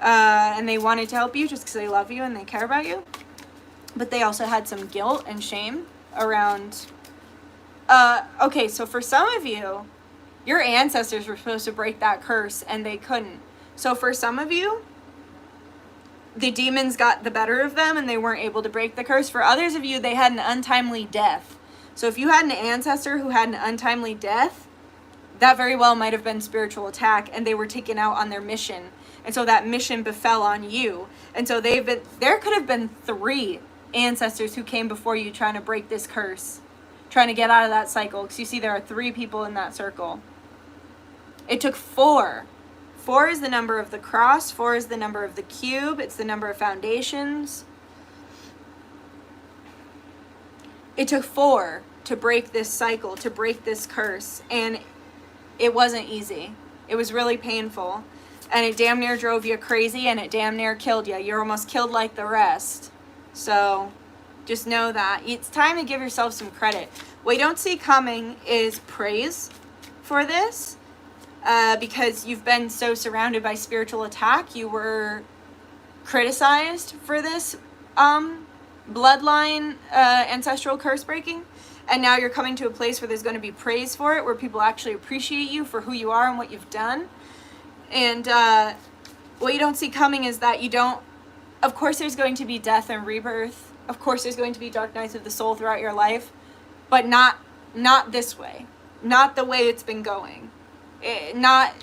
And they wanted to help you just because they love you and they care about you. But they also had some guilt and shame around... okay, so for some of you, your ancestors were supposed to break that curse and they couldn't. So for some of you, the demons got the better of them and they weren't able to break the curse. For others of you, they had an untimely death. So if you had an ancestor who had an untimely death, that very well might have been spiritual attack and they were taken out on their mission. And so that mission befell on you. And so there could have been 3 ancestors who came before you trying to break this curse, trying to get out of that cycle. Because you see there are 3 people in that circle. It took 4. 4 is the number of the cross. 4 is the number of the cube. It's the number of foundations. It took 4 to break this cycle, to break this curse. And it wasn't easy. It was really painful. And it damn near drove you crazy and it damn near killed you. You're almost killed like the rest. So just know that. It's time to give yourself some credit. What you don't see coming is praise for this. Because you've been so surrounded by spiritual attack, you were criticized for this bloodline ancestral curse breaking, and now you're coming to a place where there's going to be praise for it, where people actually appreciate you for who you are and what you've done. And what you don't see coming is that you don't, of course there's going to be death and rebirth, of course there's going to be dark nights of the soul throughout your life, but not this way, not the way it's been going. Not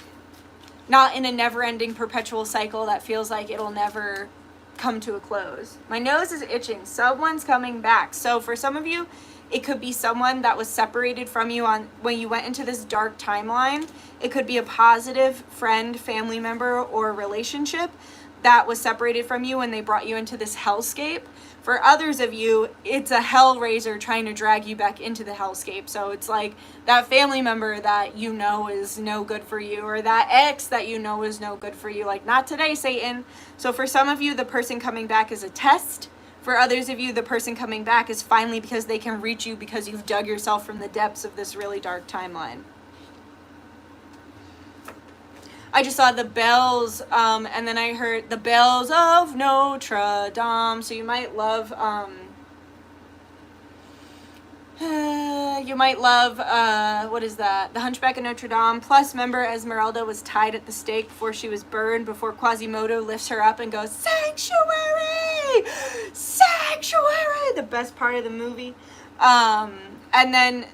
in a never-ending perpetual cycle that feels like it'll never come to a close. My nose is itching. Someone's coming back. So for some of you, it could be someone that was separated from you when you went into this dark timeline. It could be a positive friend, family member, or relationship that was separated from you when they brought you into this hellscape. For others of you, it's a hellraiser trying to drag you back into the hellscape. So it's like that family member that you know is no good for you, or that ex that you know is no good for you. Like, not today, Satan. So for some of you, the person coming back is a test. For others of you, the person coming back is finally because they can reach you because you've dug yourself from the depths of this really dark timeline. I just saw the bells, and then I heard the bells of Notre Dame. So you might love, what is that? The Hunchback of Notre Dame. Plus, remember, Esmeralda was tied at the stake before she was burned, before Quasimodo lifts her up and goes, "Sanctuary! Sanctuary!" The best part of the movie. And then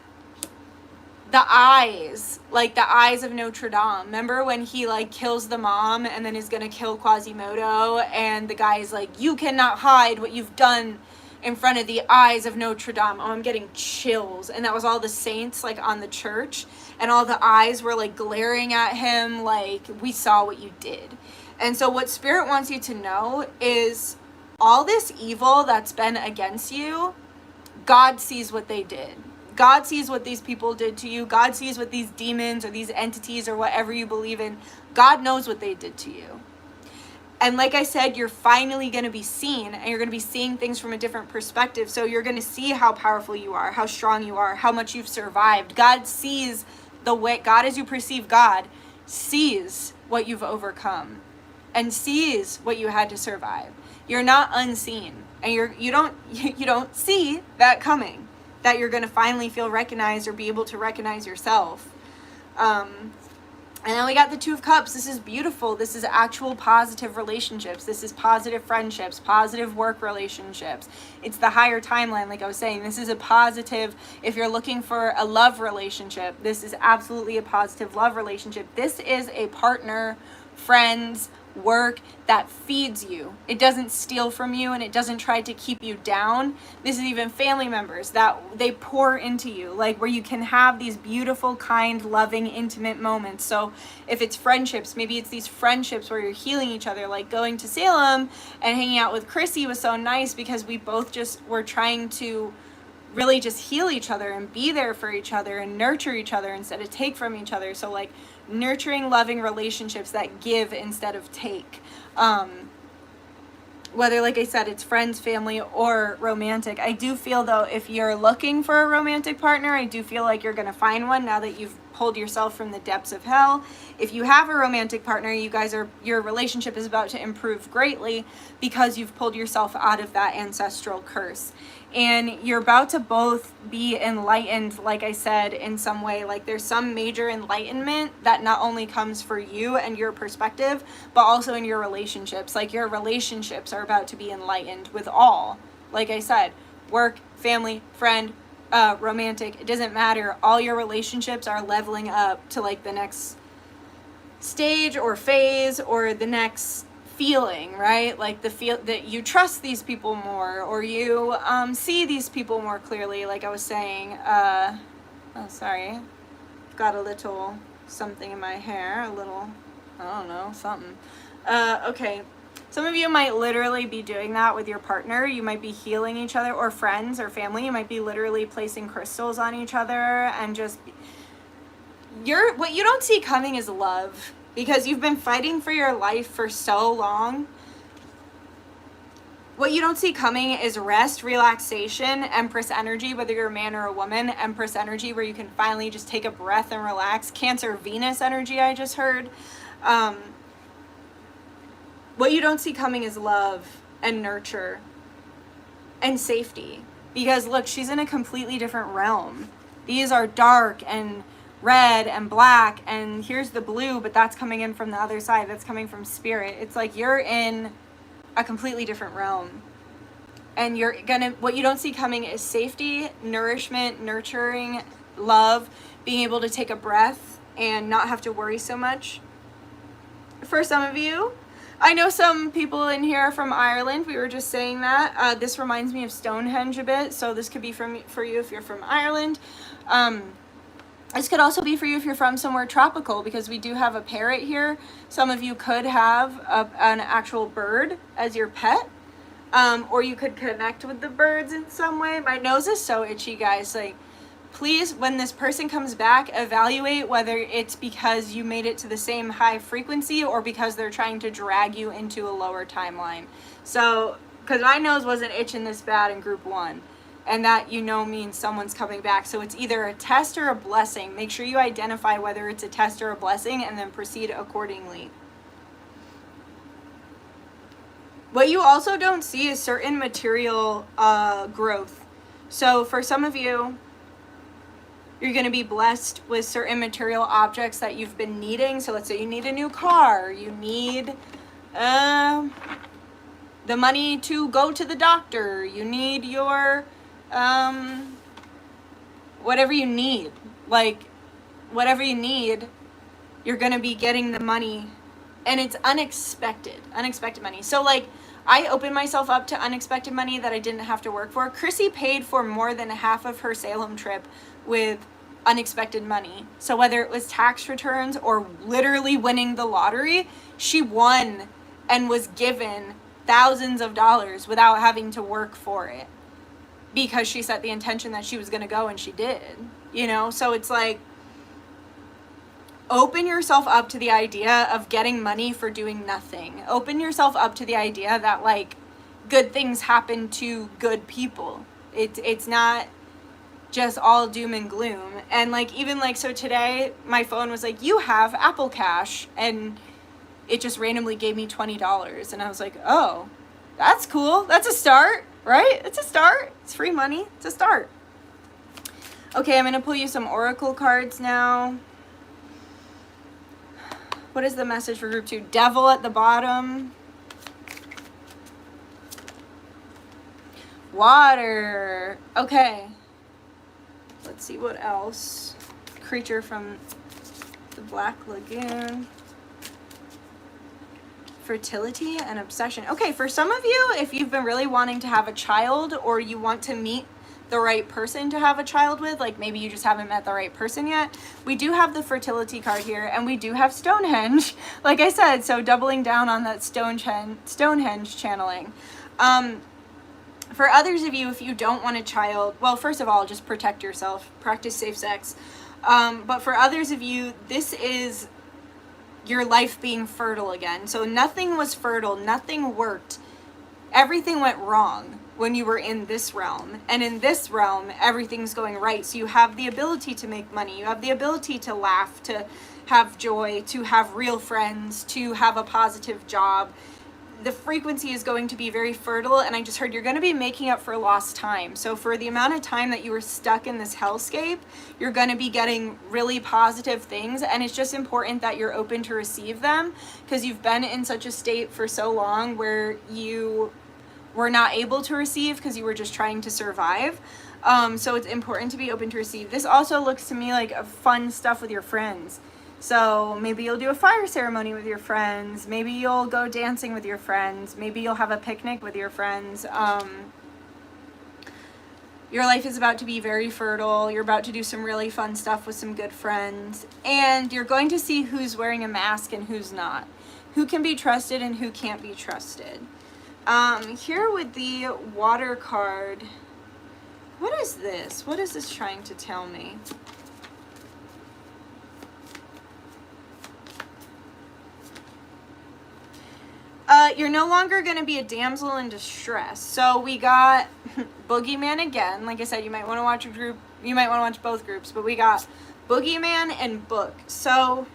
the eyes, like the eyes of Notre Dame. Remember when he like kills the mom and then is gonna kill Quasimodo, and the guy is like, "You cannot hide what you've done in front of the eyes of Notre Dame." Oh, I'm getting chills. And that was all the saints like on the church, and all the eyes were like glaring at him like, "We saw what you did." And so what Spirit wants you to know is all this evil that's been against you, God sees what they did. God sees what these people did to you. God sees what these demons or these entities or whatever you believe in, God knows what they did to you. And like I said, you're finally going to be seen, and you're going to be seeing things from a different perspective. So you're going to see how powerful you are, how strong you are, how much you've survived. God sees the way, God as you perceive God, sees what you've overcome and sees what you had to survive. You're not unseen, and you don't see that coming, that you're going to finally feel recognized or be able to recognize yourself. And then we got the Two of Cups. This is beautiful. This is actual positive relationships. This is positive friendships, positive work relationships. It's the higher timeline, like I was saying. This is a positive, if you're looking for a love relationship, this is absolutely a positive love relationship. This is a partner, friends, work that feeds you. It doesn't steal from you, and it doesn't try to keep you down. This is even family members that they pour into you, like where you can have these beautiful, kind, loving, intimate moments. So if it's friendships, maybe it's these friendships where you're healing each other, like going to Salem and hanging out with Chrissy was so nice because we both just were trying to really just heal each other and be there for each other and nurture each other instead of take from each other. So like nurturing, loving relationships that give instead of take. whether, like I said, it's friends, family, or romantic. I do feel, though, if you're looking for a romantic partner, I do feel like you're going to find one now that you've pulled yourself from the depths of hell. If you have a romantic partner, your relationship is about to improve greatly because you've pulled yourself out of that ancestral curse. And you're about to both be enlightened, like I said, in some way. Like, there's some major enlightenment that not only comes for you and your perspective, but also in your relationships. Like, your relationships are about to be enlightened with all. Like I said, work, family, friend, romantic, it doesn't matter. All your relationships are leveling up to, like, the next stage or phase or the next feeling, right? Like the feel that you trust these people more, or you see these people more clearly, like I was saying. Oh, sorry, I've got a little something in my hair, a little, I don't know, something. Okay, some of you might literally be doing that with your partner. You might be healing each other, or friends or family. You might be literally placing crystals on each other, and just what you don't see coming is love. Because you've been fighting for your life for so long. What you don't see coming is rest, relaxation, Empress energy, whether you're a man or a woman. Empress energy, where you can finally just take a breath and relax. Cancer, Venus energy, I just heard. What you don't see coming is love and nurture and safety. Because look, she's in a completely different realm. These are dark and red and black, and here's the blue, but that's coming in from the other side. That's coming from spirit. It's like you're in a completely different realm, and what you don't see coming is safety, nourishment, nurturing, love, being able to take a breath and not have to worry so much. For some of you, I know some people in here are from Ireland. We were just saying that. This reminds me of Stonehenge a bit, so this could be for you if you're from Ireland. This could also be for you if you're from somewhere tropical, because we do have a parrot here. Some of you could have an actual bird as your pet, or you could connect with the birds in some way. My nose is so itchy, guys. Like, please, when this person comes back, evaluate whether it's because you made it to the same high frequency or because they're trying to drag you into a lower timeline. So, because my nose wasn't itching this bad in group 1. And that, means someone's coming back. So it's either a test or a blessing. Make sure you identify whether it's a test or a blessing, and then proceed accordingly. What you also don't see is certain material growth. So for some of you, you're going to be blessed with certain material objects that you've been needing. So let's say you need a new car. You need the money to go to the doctor. You need your... whatever you need, you're going to be getting the money, and it's unexpected money. So like, I opened myself up to unexpected money that I didn't have to work for. Chrissy paid for more than half of her Salem trip with unexpected money. So whether it was tax returns or literally winning the lottery, she won and was given thousands of dollars without having to work for it, because she set the intention that she was going to go, and she did, So it's like, open yourself up to the idea of getting money for doing nothing. Open yourself up to the idea that, like, good things happen to good people. It's not just all doom and gloom. And like, even like, so today my phone was like, you have Apple Cash, and it just randomly gave me $20, and I was like, oh, that's cool. That's a start. Right? It's a start. It's free money. It's a start. Okay, I'm going to pull you some oracle cards now. What is the message for group 2? Devil at the bottom. Water. Okay. Let's see what else. Creature from the Black Lagoon. Fertility and obsession. Okay, for some of you, if you've been really wanting to have a child, or you want to meet the right person to have a child with, like maybe you just haven't met the right person yet, we do have the fertility card here, and we do have Stonehenge, like I said, so doubling down on that Stonehenge channeling. For others of you, if you don't want a child, well, first of all, just protect yourself, practice safe sex. But for others of you, this is your life being fertile again. So nothing was fertile, nothing worked everything went wrong when you were in this realm, and in this realm everything's going right. So you have the ability to make money, you have the ability to laugh, to have joy, to have real friends, to have a positive job. The frequency is going to be very fertile, and I just heard you're going to be making up for lost time. So for the amount of time that you were stuck in this hellscape, you're going to be getting really positive things, and it's just important that you're open to receive them, because you've been in such a state for so long where you were not able to receive because you were just trying to survive. So it's important to be open to receive. This also looks to me like a fun stuff with your friends. So maybe you'll do a fire ceremony with your friends. Maybe you'll go dancing with your friends. Maybe you'll have a picnic with your friends. Your life is about to be very fertile. You're about to do some really fun stuff with some good friends. And you're going to see who's wearing a mask and who's not. Who can be trusted and who can't be trusted. Here with the water card, what is this? What is this trying to tell me? You're no longer going to be a damsel in distress. So we got Boogeyman again. Like I said, you might want to watch a group. You might want to watch both groups, but we got Boogeyman and Book. So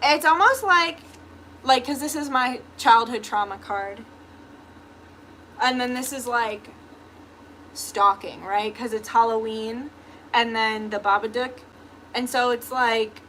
it's almost like, because this is my childhood trauma card. And then this is like stalking, right? Because it's Halloween. And then the Babadook. And so it's like,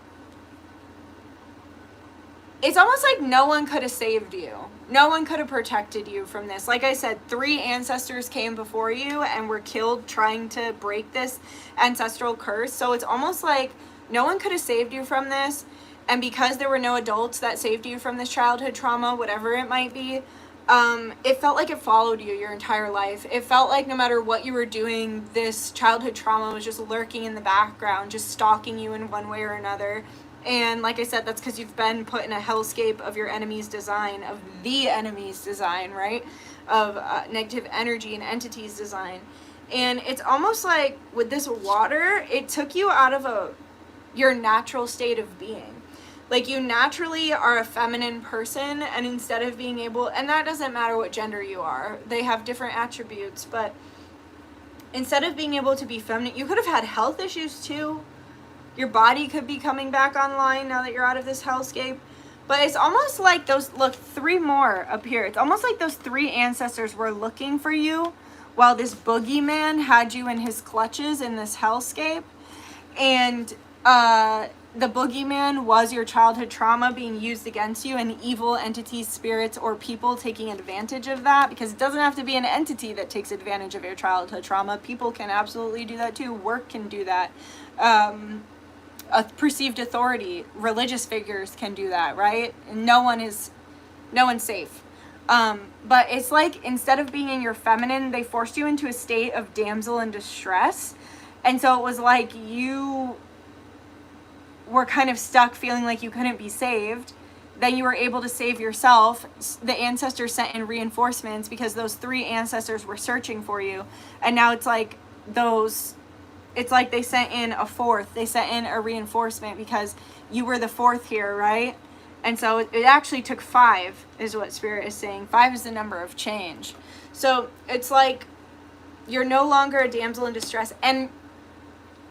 it's almost like no one could have saved you. No one could have protected you from this. Like I said, 3 ancestors came before you and were killed trying to break this ancestral curse. So it's almost like no one could have saved you from this. And because there were no adults that saved you from this childhood trauma, whatever it might be, it felt like it followed you your entire life. It felt like no matter what you were doing, this childhood trauma was just lurking in the background, just stalking you in one way or another. And like I said, that's because you've been put in a hellscape of your enemy's design, of the enemy's design, right? Of negative energy and entities design. And it's almost like with this water, it took you out of your natural state of being. Like, you naturally are a feminine person, and instead of being able, and that doesn't matter what gender you are, they have different attributes, but instead of being able to be feminine, you could have had health issues too. Your body could be coming back online now that you're out of this hellscape. But it's almost like those, look, 3 more up here. It's almost like those 3 ancestors were looking for you while this boogeyman had you in his clutches in this hellscape. And the boogeyman was your childhood trauma being used against you, and evil entities, spirits, or people taking advantage of that, because it doesn't have to be an entity that takes advantage of your childhood trauma. People can absolutely do that too. Work can do that. A perceived authority, religious figures can do that, right? No one's safe. But it's like, instead of being in your feminine, they forced you into a state of damsel in distress. And so it was like you were kind of stuck, feeling like you couldn't be saved. Then you were able to save yourself. The ancestors sent in reinforcements because those 3 ancestors were searching for you. And now it's like it's like they sent in a 4th. They sent in a reinforcement because you were the 4th here, right? And so it actually took 5, is what Spirit is saying. 5 is the number of change. So it's like you're no longer a damsel in distress. And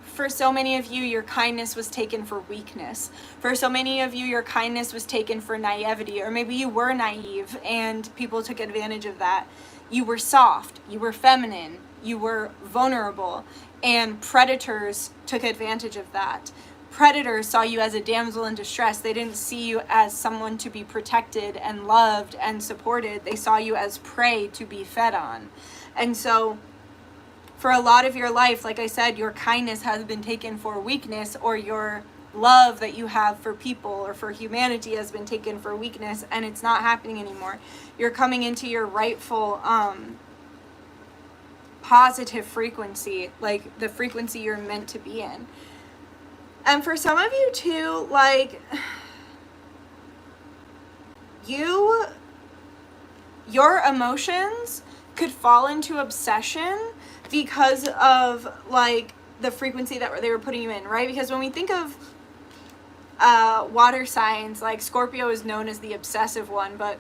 for so many of you, your kindness was taken for weakness. For so many of you, your kindness was taken for naivety. Or maybe you were naive and people took advantage of that. You were soft. You were feminine. You were vulnerable. And predators took advantage of that. Predators saw you as a damsel in distress. They didn't see you as someone to be protected and loved and supported. They saw you as prey to be fed on. And so for a lot of your life, like I said, your kindness has been taken for weakness, or your love that you have for people or for humanity has been taken for weakness, and it's not happening anymore. You're coming into your rightful positive frequency, like the frequency you're meant to be in. And for some of you too, like, your emotions could fall into obsession because of like the frequency that they were putting you in, right? Because when we think of water signs, like Scorpio is known as the obsessive one, but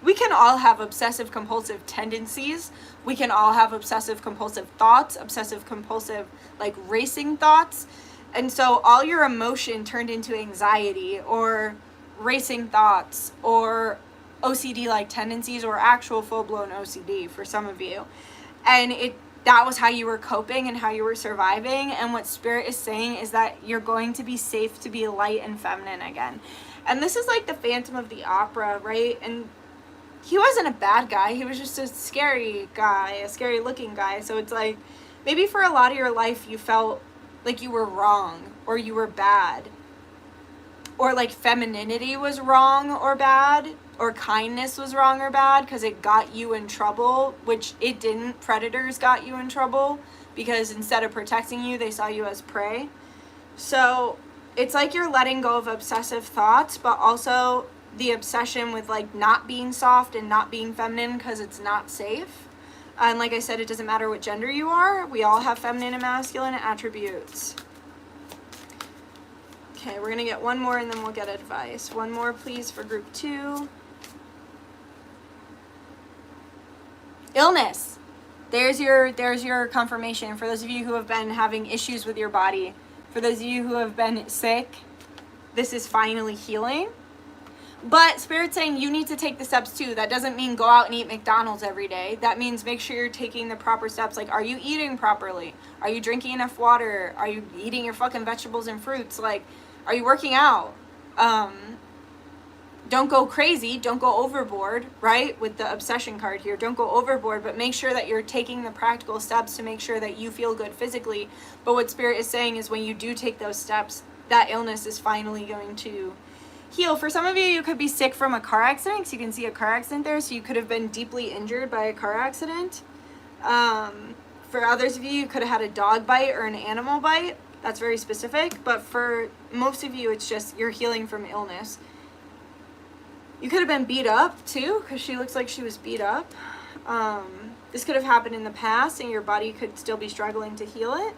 we can all have obsessive compulsive tendencies. We can all have obsessive compulsive thoughts, obsessive compulsive like racing thoughts. And so all your emotion turned into anxiety or racing thoughts or OCD like tendencies or actual full-blown OCD for some of you. And that was how you were coping and how you were surviving. And what Spirit is saying is that you're going to be safe to be light and feminine again. And this is like the Phantom of the Opera, right? And he wasn't a bad guy. He was just a scary guy, a scary looking guy. So it's like, maybe for a lot of your life you felt like you were wrong or you were bad. Or like femininity was wrong or bad. Or kindness was wrong or bad because it got you in trouble, which it didn't. Predators got you in trouble because instead of protecting you, they saw you as prey. So it's like you're letting go of obsessive thoughts, but also the obsession with like not being soft and not being feminine because it's not safe. And like I said, it doesn't matter what gender you are. We all have feminine and masculine attributes. Okay, we're going to get one more and then we'll get advice. One more, please, for group 2. Illness. There's your confirmation for those of you who have been having issues with your body. For those of you who have been sick, this is finally healing. But Spirit's saying you need to take the steps too. That doesn't mean go out and eat McDonald's every day. That means make sure you're taking the proper steps. Like, are you eating properly? Are you drinking enough water? Are you eating your fucking vegetables and fruits? Like, are you working out? Don't go crazy. Don't go overboard, right? With the obsession card here. Don't go overboard, but make sure that you're taking the practical steps to make sure that you feel good physically. But what Spirit is saying is when you do take those steps, that illness is finally going to heal. For some of you, you could be sick from a car accident, so you can see a car accident there, so you could have been deeply injured by a car accident. For others of you, you could have had a dog bite or an animal bite. That's very specific, but for most of you, it's just you're healing from illness. You could have been beat up too, because she looks like she was beat up. This could have happened in the past, and your body could still be struggling to heal it.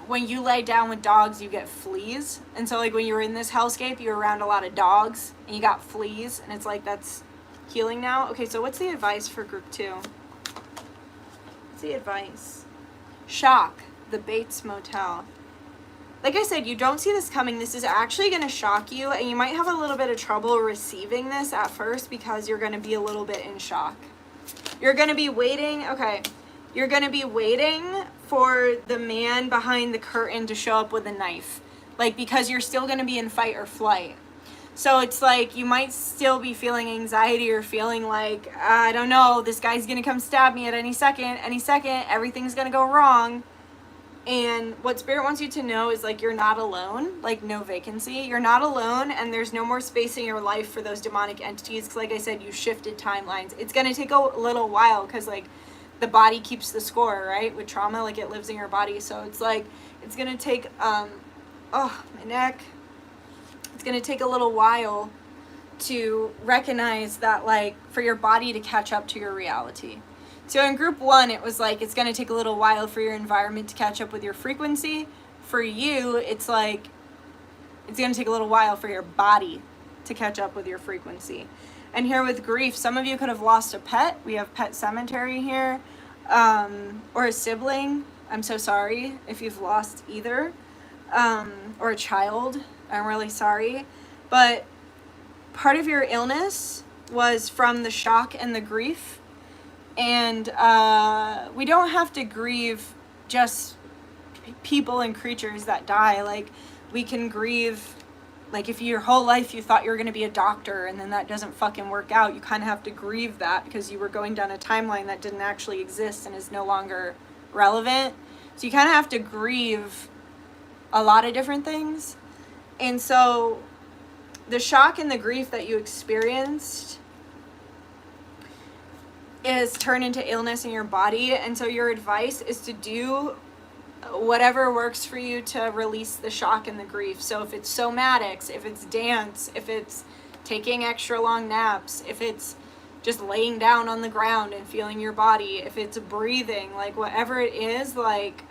When you lay down with dogs, you get fleas. And so like when you were in this hellscape, you were around a lot of dogs and you got fleas, and it's like that's healing now. Okay, so what's the advice for group 2? What's the advice? Shock, the Bates Motel. Like I said, you don't see this coming. This is actually going to shock you, and you might have a little bit of trouble receiving this at first because you're going to be a little bit in shock. You're going to be waiting, okay. You're going to be waiting for the man behind the curtain to show up with a knife. Like, because you're still going to be in fight or flight. So it's like, you might still be feeling anxiety or feeling like, I don't know, this guy's going to come stab me at any second, everything's going to go wrong. And what Spirit wants you to know is like, you're not alone, like no vacancy. You're not alone, and there's no more space in your life for those demonic entities. Because like I said, you shifted timelines. It's going to take a little while because like, the body keeps the score, right? With trauma, like it lives in your body. So it's like, it's going to take, oh, my neck. It's going to take a little while to recognize that, like, for your body to catch up to your reality. So in group 1, it was like, it's going to take a little while for your environment to catch up with your frequency. For you, it's like, it's going to take a little while for your body to catch up with your frequency. And here with grief, some of you could have lost a pet. We have pet cemetery here. Or a sibling. I'm so sorry if you've lost either. Or a child. I'm really sorry. But part of your illness was from the shock and the grief. And we don't have to grieve just people and creatures that die. Like, we can grieve. Like, if your whole life you thought you were going to be a doctor and then that doesn't fucking work out, you kind of have to grieve that because you were going down a timeline that didn't actually exist and is no longer relevant. So you kind of have to grieve a lot of different things. And so the shock and the grief that you experienced is turned into illness in your body. And so your advice is to do whatever works for you to release the shock and the grief. So if it's somatics, if it's dance, if it's taking extra long naps, if it's just laying down on the ground and feeling your body, if it's breathing, like whatever it is, like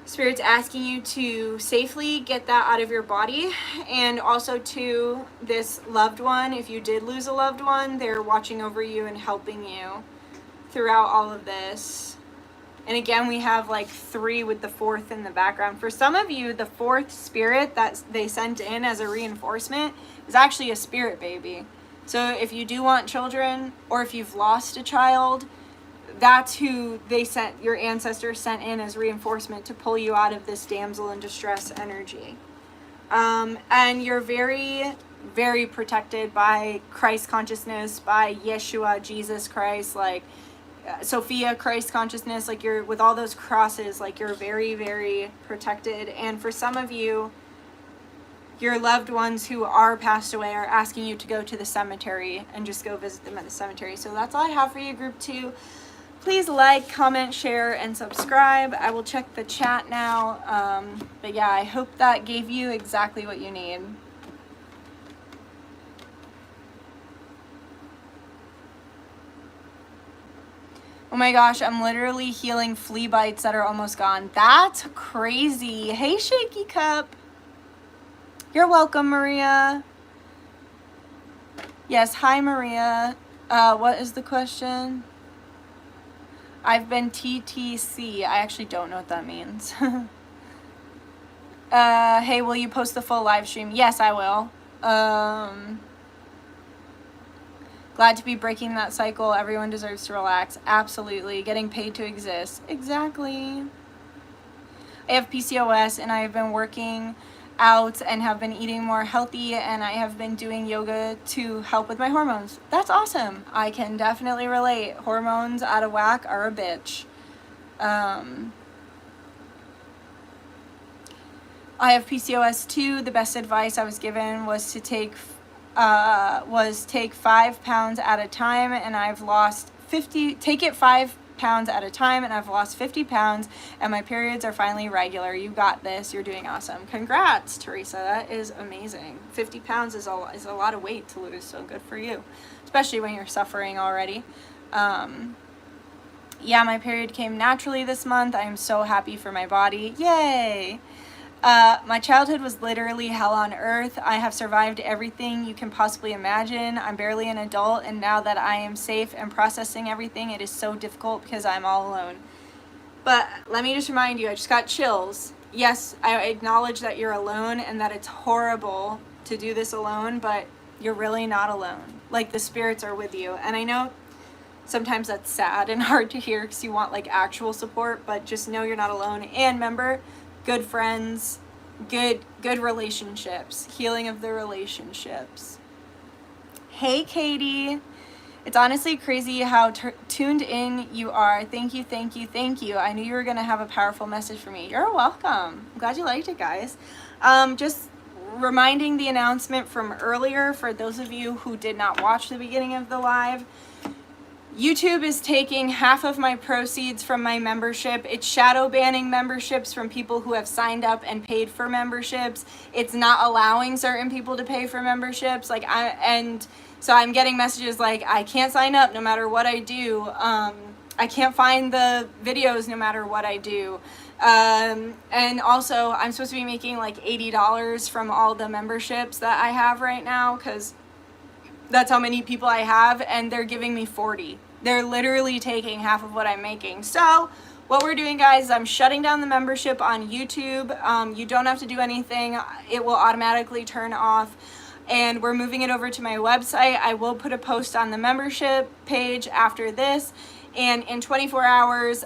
Spirit's asking you to safely get that out of your body, and also to this loved one, if you did lose a loved one, they're watching over you and helping you throughout all of this. And again, we have like 3 with the 4th in the background. For some of you, the 4th spirit that they sent in as a reinforcement is actually a spirit baby. So if you do want children, or if you've lost a child, that's who they sent, your ancestors sent in as reinforcement to pull you out of this damsel in distress energy. And you're very, very protected by Christ consciousness, by Yeshua, Jesus Christ, like Sophia, Christ consciousness, like you're with all those crosses, like you're very, very protected. And for some of you, your loved ones who are passed away are asking you to go to the cemetery and just go visit them at the cemetery. So that's all I have for you, group 2. Please like, comment, share, and subscribe. I will check the chat now. But yeah, I hope that gave you exactly what you need. Oh my gosh, I'm literally healing flea bites that are almost gone. That's crazy. Hey, Shaky Cup. You're welcome, Maria. Yes, hi, Maria. What is the question? I've been TTC. I actually don't know what that means. Hey, will you post the full live stream? Yes, I will. Glad to be breaking that cycle. Everyone deserves to relax. Absolutely. Getting paid to exist. Exactly. I have PCOS and I have been working out and have been eating more healthy, and I have been doing yoga to help with my hormones. That's awesome. I can definitely relate. Hormones out of whack are a bitch. I have PCOS too. The best advice I was given was to take 5 pounds at a time, and I've lost 50. Take it 5 pounds at a time, and I've lost 50 pounds, and my periods are finally regular. You got this. You're doing awesome. Congrats, Teresa. That is amazing. 50 pounds is a lot of weight to lose, so good for you, especially when you're suffering already. Yeah, my period came naturally this month. I am so happy for my body. Yay! My childhood was literally hell on earth. I have survived everything you can possibly imagine. I'm barely an adult, and now that I am safe and processing everything, it is so difficult because I'm all alone. But let me just remind you, I just got chills. Yes, I acknowledge that you're alone and that it's horrible to do this alone, but you're really not alone. Like, the spirits are with you. And I know sometimes that's sad and hard to hear because you want like actual support, but just know you're not alone. And remember, good friends, good relationships, healing of the relationships. Hey, Katie. It's honestly crazy how tuned in you are. Thank you, thank you, thank you. I knew you were going to have a powerful message for me. You're welcome. I'm glad you liked it, guys. Just reminding the announcement from earlier for those of you who did not watch the beginning of the live. YouTube is taking half of my proceeds from my membership. It's shadow banning memberships from people who have signed up and paid for memberships. It's not allowing certain people to pay for memberships. So I'm getting messages like, I can't sign up no matter what I do. I can't find the videos no matter what I do. And also, I'm supposed to be making like $80 from all the memberships that I have right now, because that's how many people I have, and they're giving me 40. They're literally taking half of what I'm making. So what we're doing, guys, is I'm shutting down the membership on YouTube. You don't have to do anything. It will automatically turn off. And we're moving it over to my website. I will put a post on the membership page after this. And in 24 hours,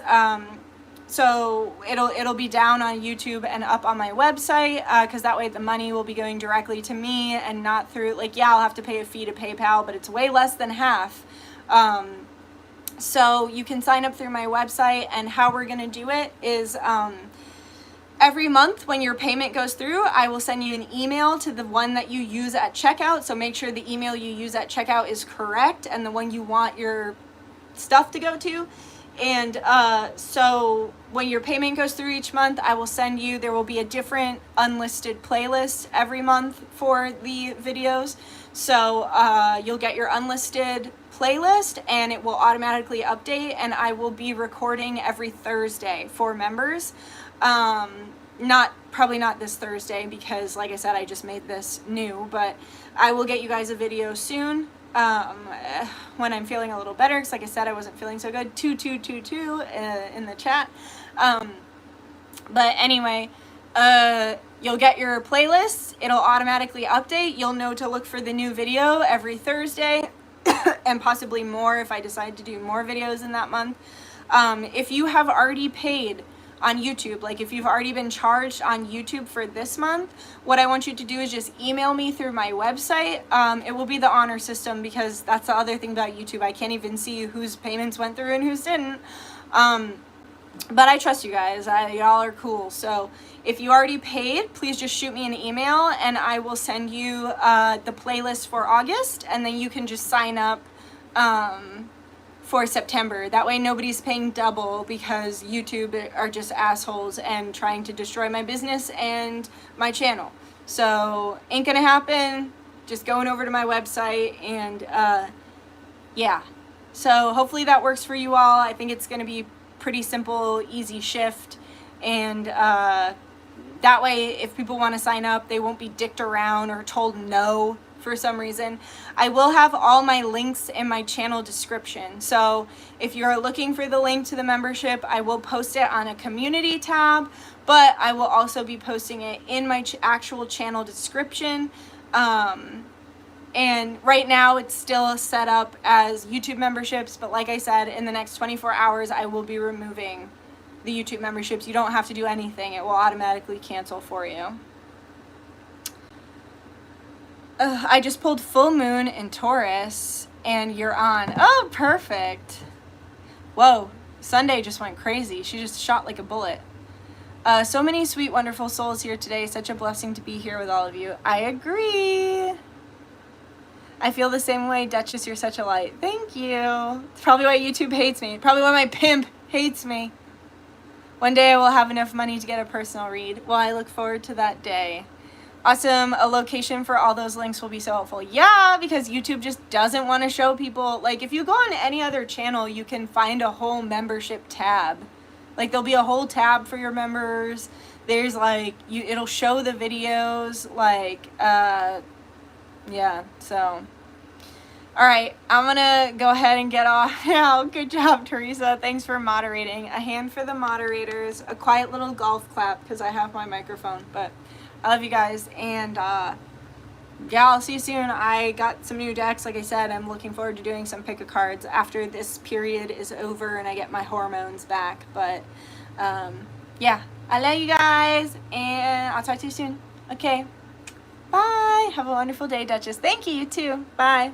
so it'll be down on YouTube and up on my website, because that way the money will be going directly to me and not through, like, yeah, I'll have to pay a fee to PayPal, but it's way less than half. So you can sign up through my website, and how we're going to do it is every month when your payment goes through, I will send you an email to the one that you use at checkout. So make sure the email you use at checkout is correct and the one you want your stuff to go to. And so when your payment goes through each month, I will send you, there will be a different unlisted playlist every month for the videos. So you'll get your unlisted playlist and it will automatically update, and I will be recording every Thursday for members. Probably not this Thursday because, like I said, I just made this new, but I will get you guys a video soon when I'm feeling a little better, because like I said, I wasn't feeling so good. 2222 in the chat. But anyway, you'll get your playlists. It'll automatically update. You'll know to look for the new video every Thursday and possibly more if I decide to do more videos in that month. If you have already paid on YouTube, like if you've already been charged on YouTube for this month, what I want you to do is just email me through my website. It will be the honor system, because that's the other thing about YouTube. I can't even see whose payments went through and whose didn't. But I trust you guys. Y'all are cool. So if you already paid, please just shoot me an email and I will send you the playlist for August, and then you can just sign up for September. That way nobody's paying double, because YouTube are just assholes and trying to destroy my business and my channel. So ain't gonna happen. Just going over to my website, and yeah. So hopefully that works for you all. I think it's gonna be pretty simple, easy shift, and that way if people want to sign up, they won't be dicked around or told no for some reason. I will have all my links in my channel description, so if you're looking for the link to the membership, I will post it on a community tab, but I will also be posting it in my actual channel description. And right now it's still set up as YouTube memberships, but like I said, in the next 24 hours I will be removing the YouTube memberships. You don't have to do anything. It will automatically cancel for you. I just pulled full moon in Taurus and you're on. Oh, perfect. Whoa, Sunday just went crazy. She just shot like a bullet. So many sweet, wonderful souls here today. Such a blessing to be here with all of you. I agree. I feel the same way, Duchess. You're such a light. Thank you. It's probably why YouTube hates me. Probably why my pimp hates me. One day I will have enough money to get a personal read. Well, I look forward to that day. Awesome. A location for all those links will be so helpful. Yeah, because YouTube just doesn't want to show people. Like, if you go on any other channel, you can find a whole membership tab. Like, there'll be a whole tab for your members. There's, like, it'll show the videos. Like, yeah, so. All right, I'm going to go ahead and get off now. Good job, Teresa. Thanks for moderating. A hand for the moderators. A quiet little golf clap because I have my microphone. But I love you guys. And, yeah, I'll see you soon. I got some new decks. Like I said, I'm looking forward to doing some pick-a-cards after this period is over and I get my hormones back. But, yeah, I love you guys. And I'll talk to you soon. Okay. Bye. Have a wonderful day, Duchess. Thank you, you too. Bye.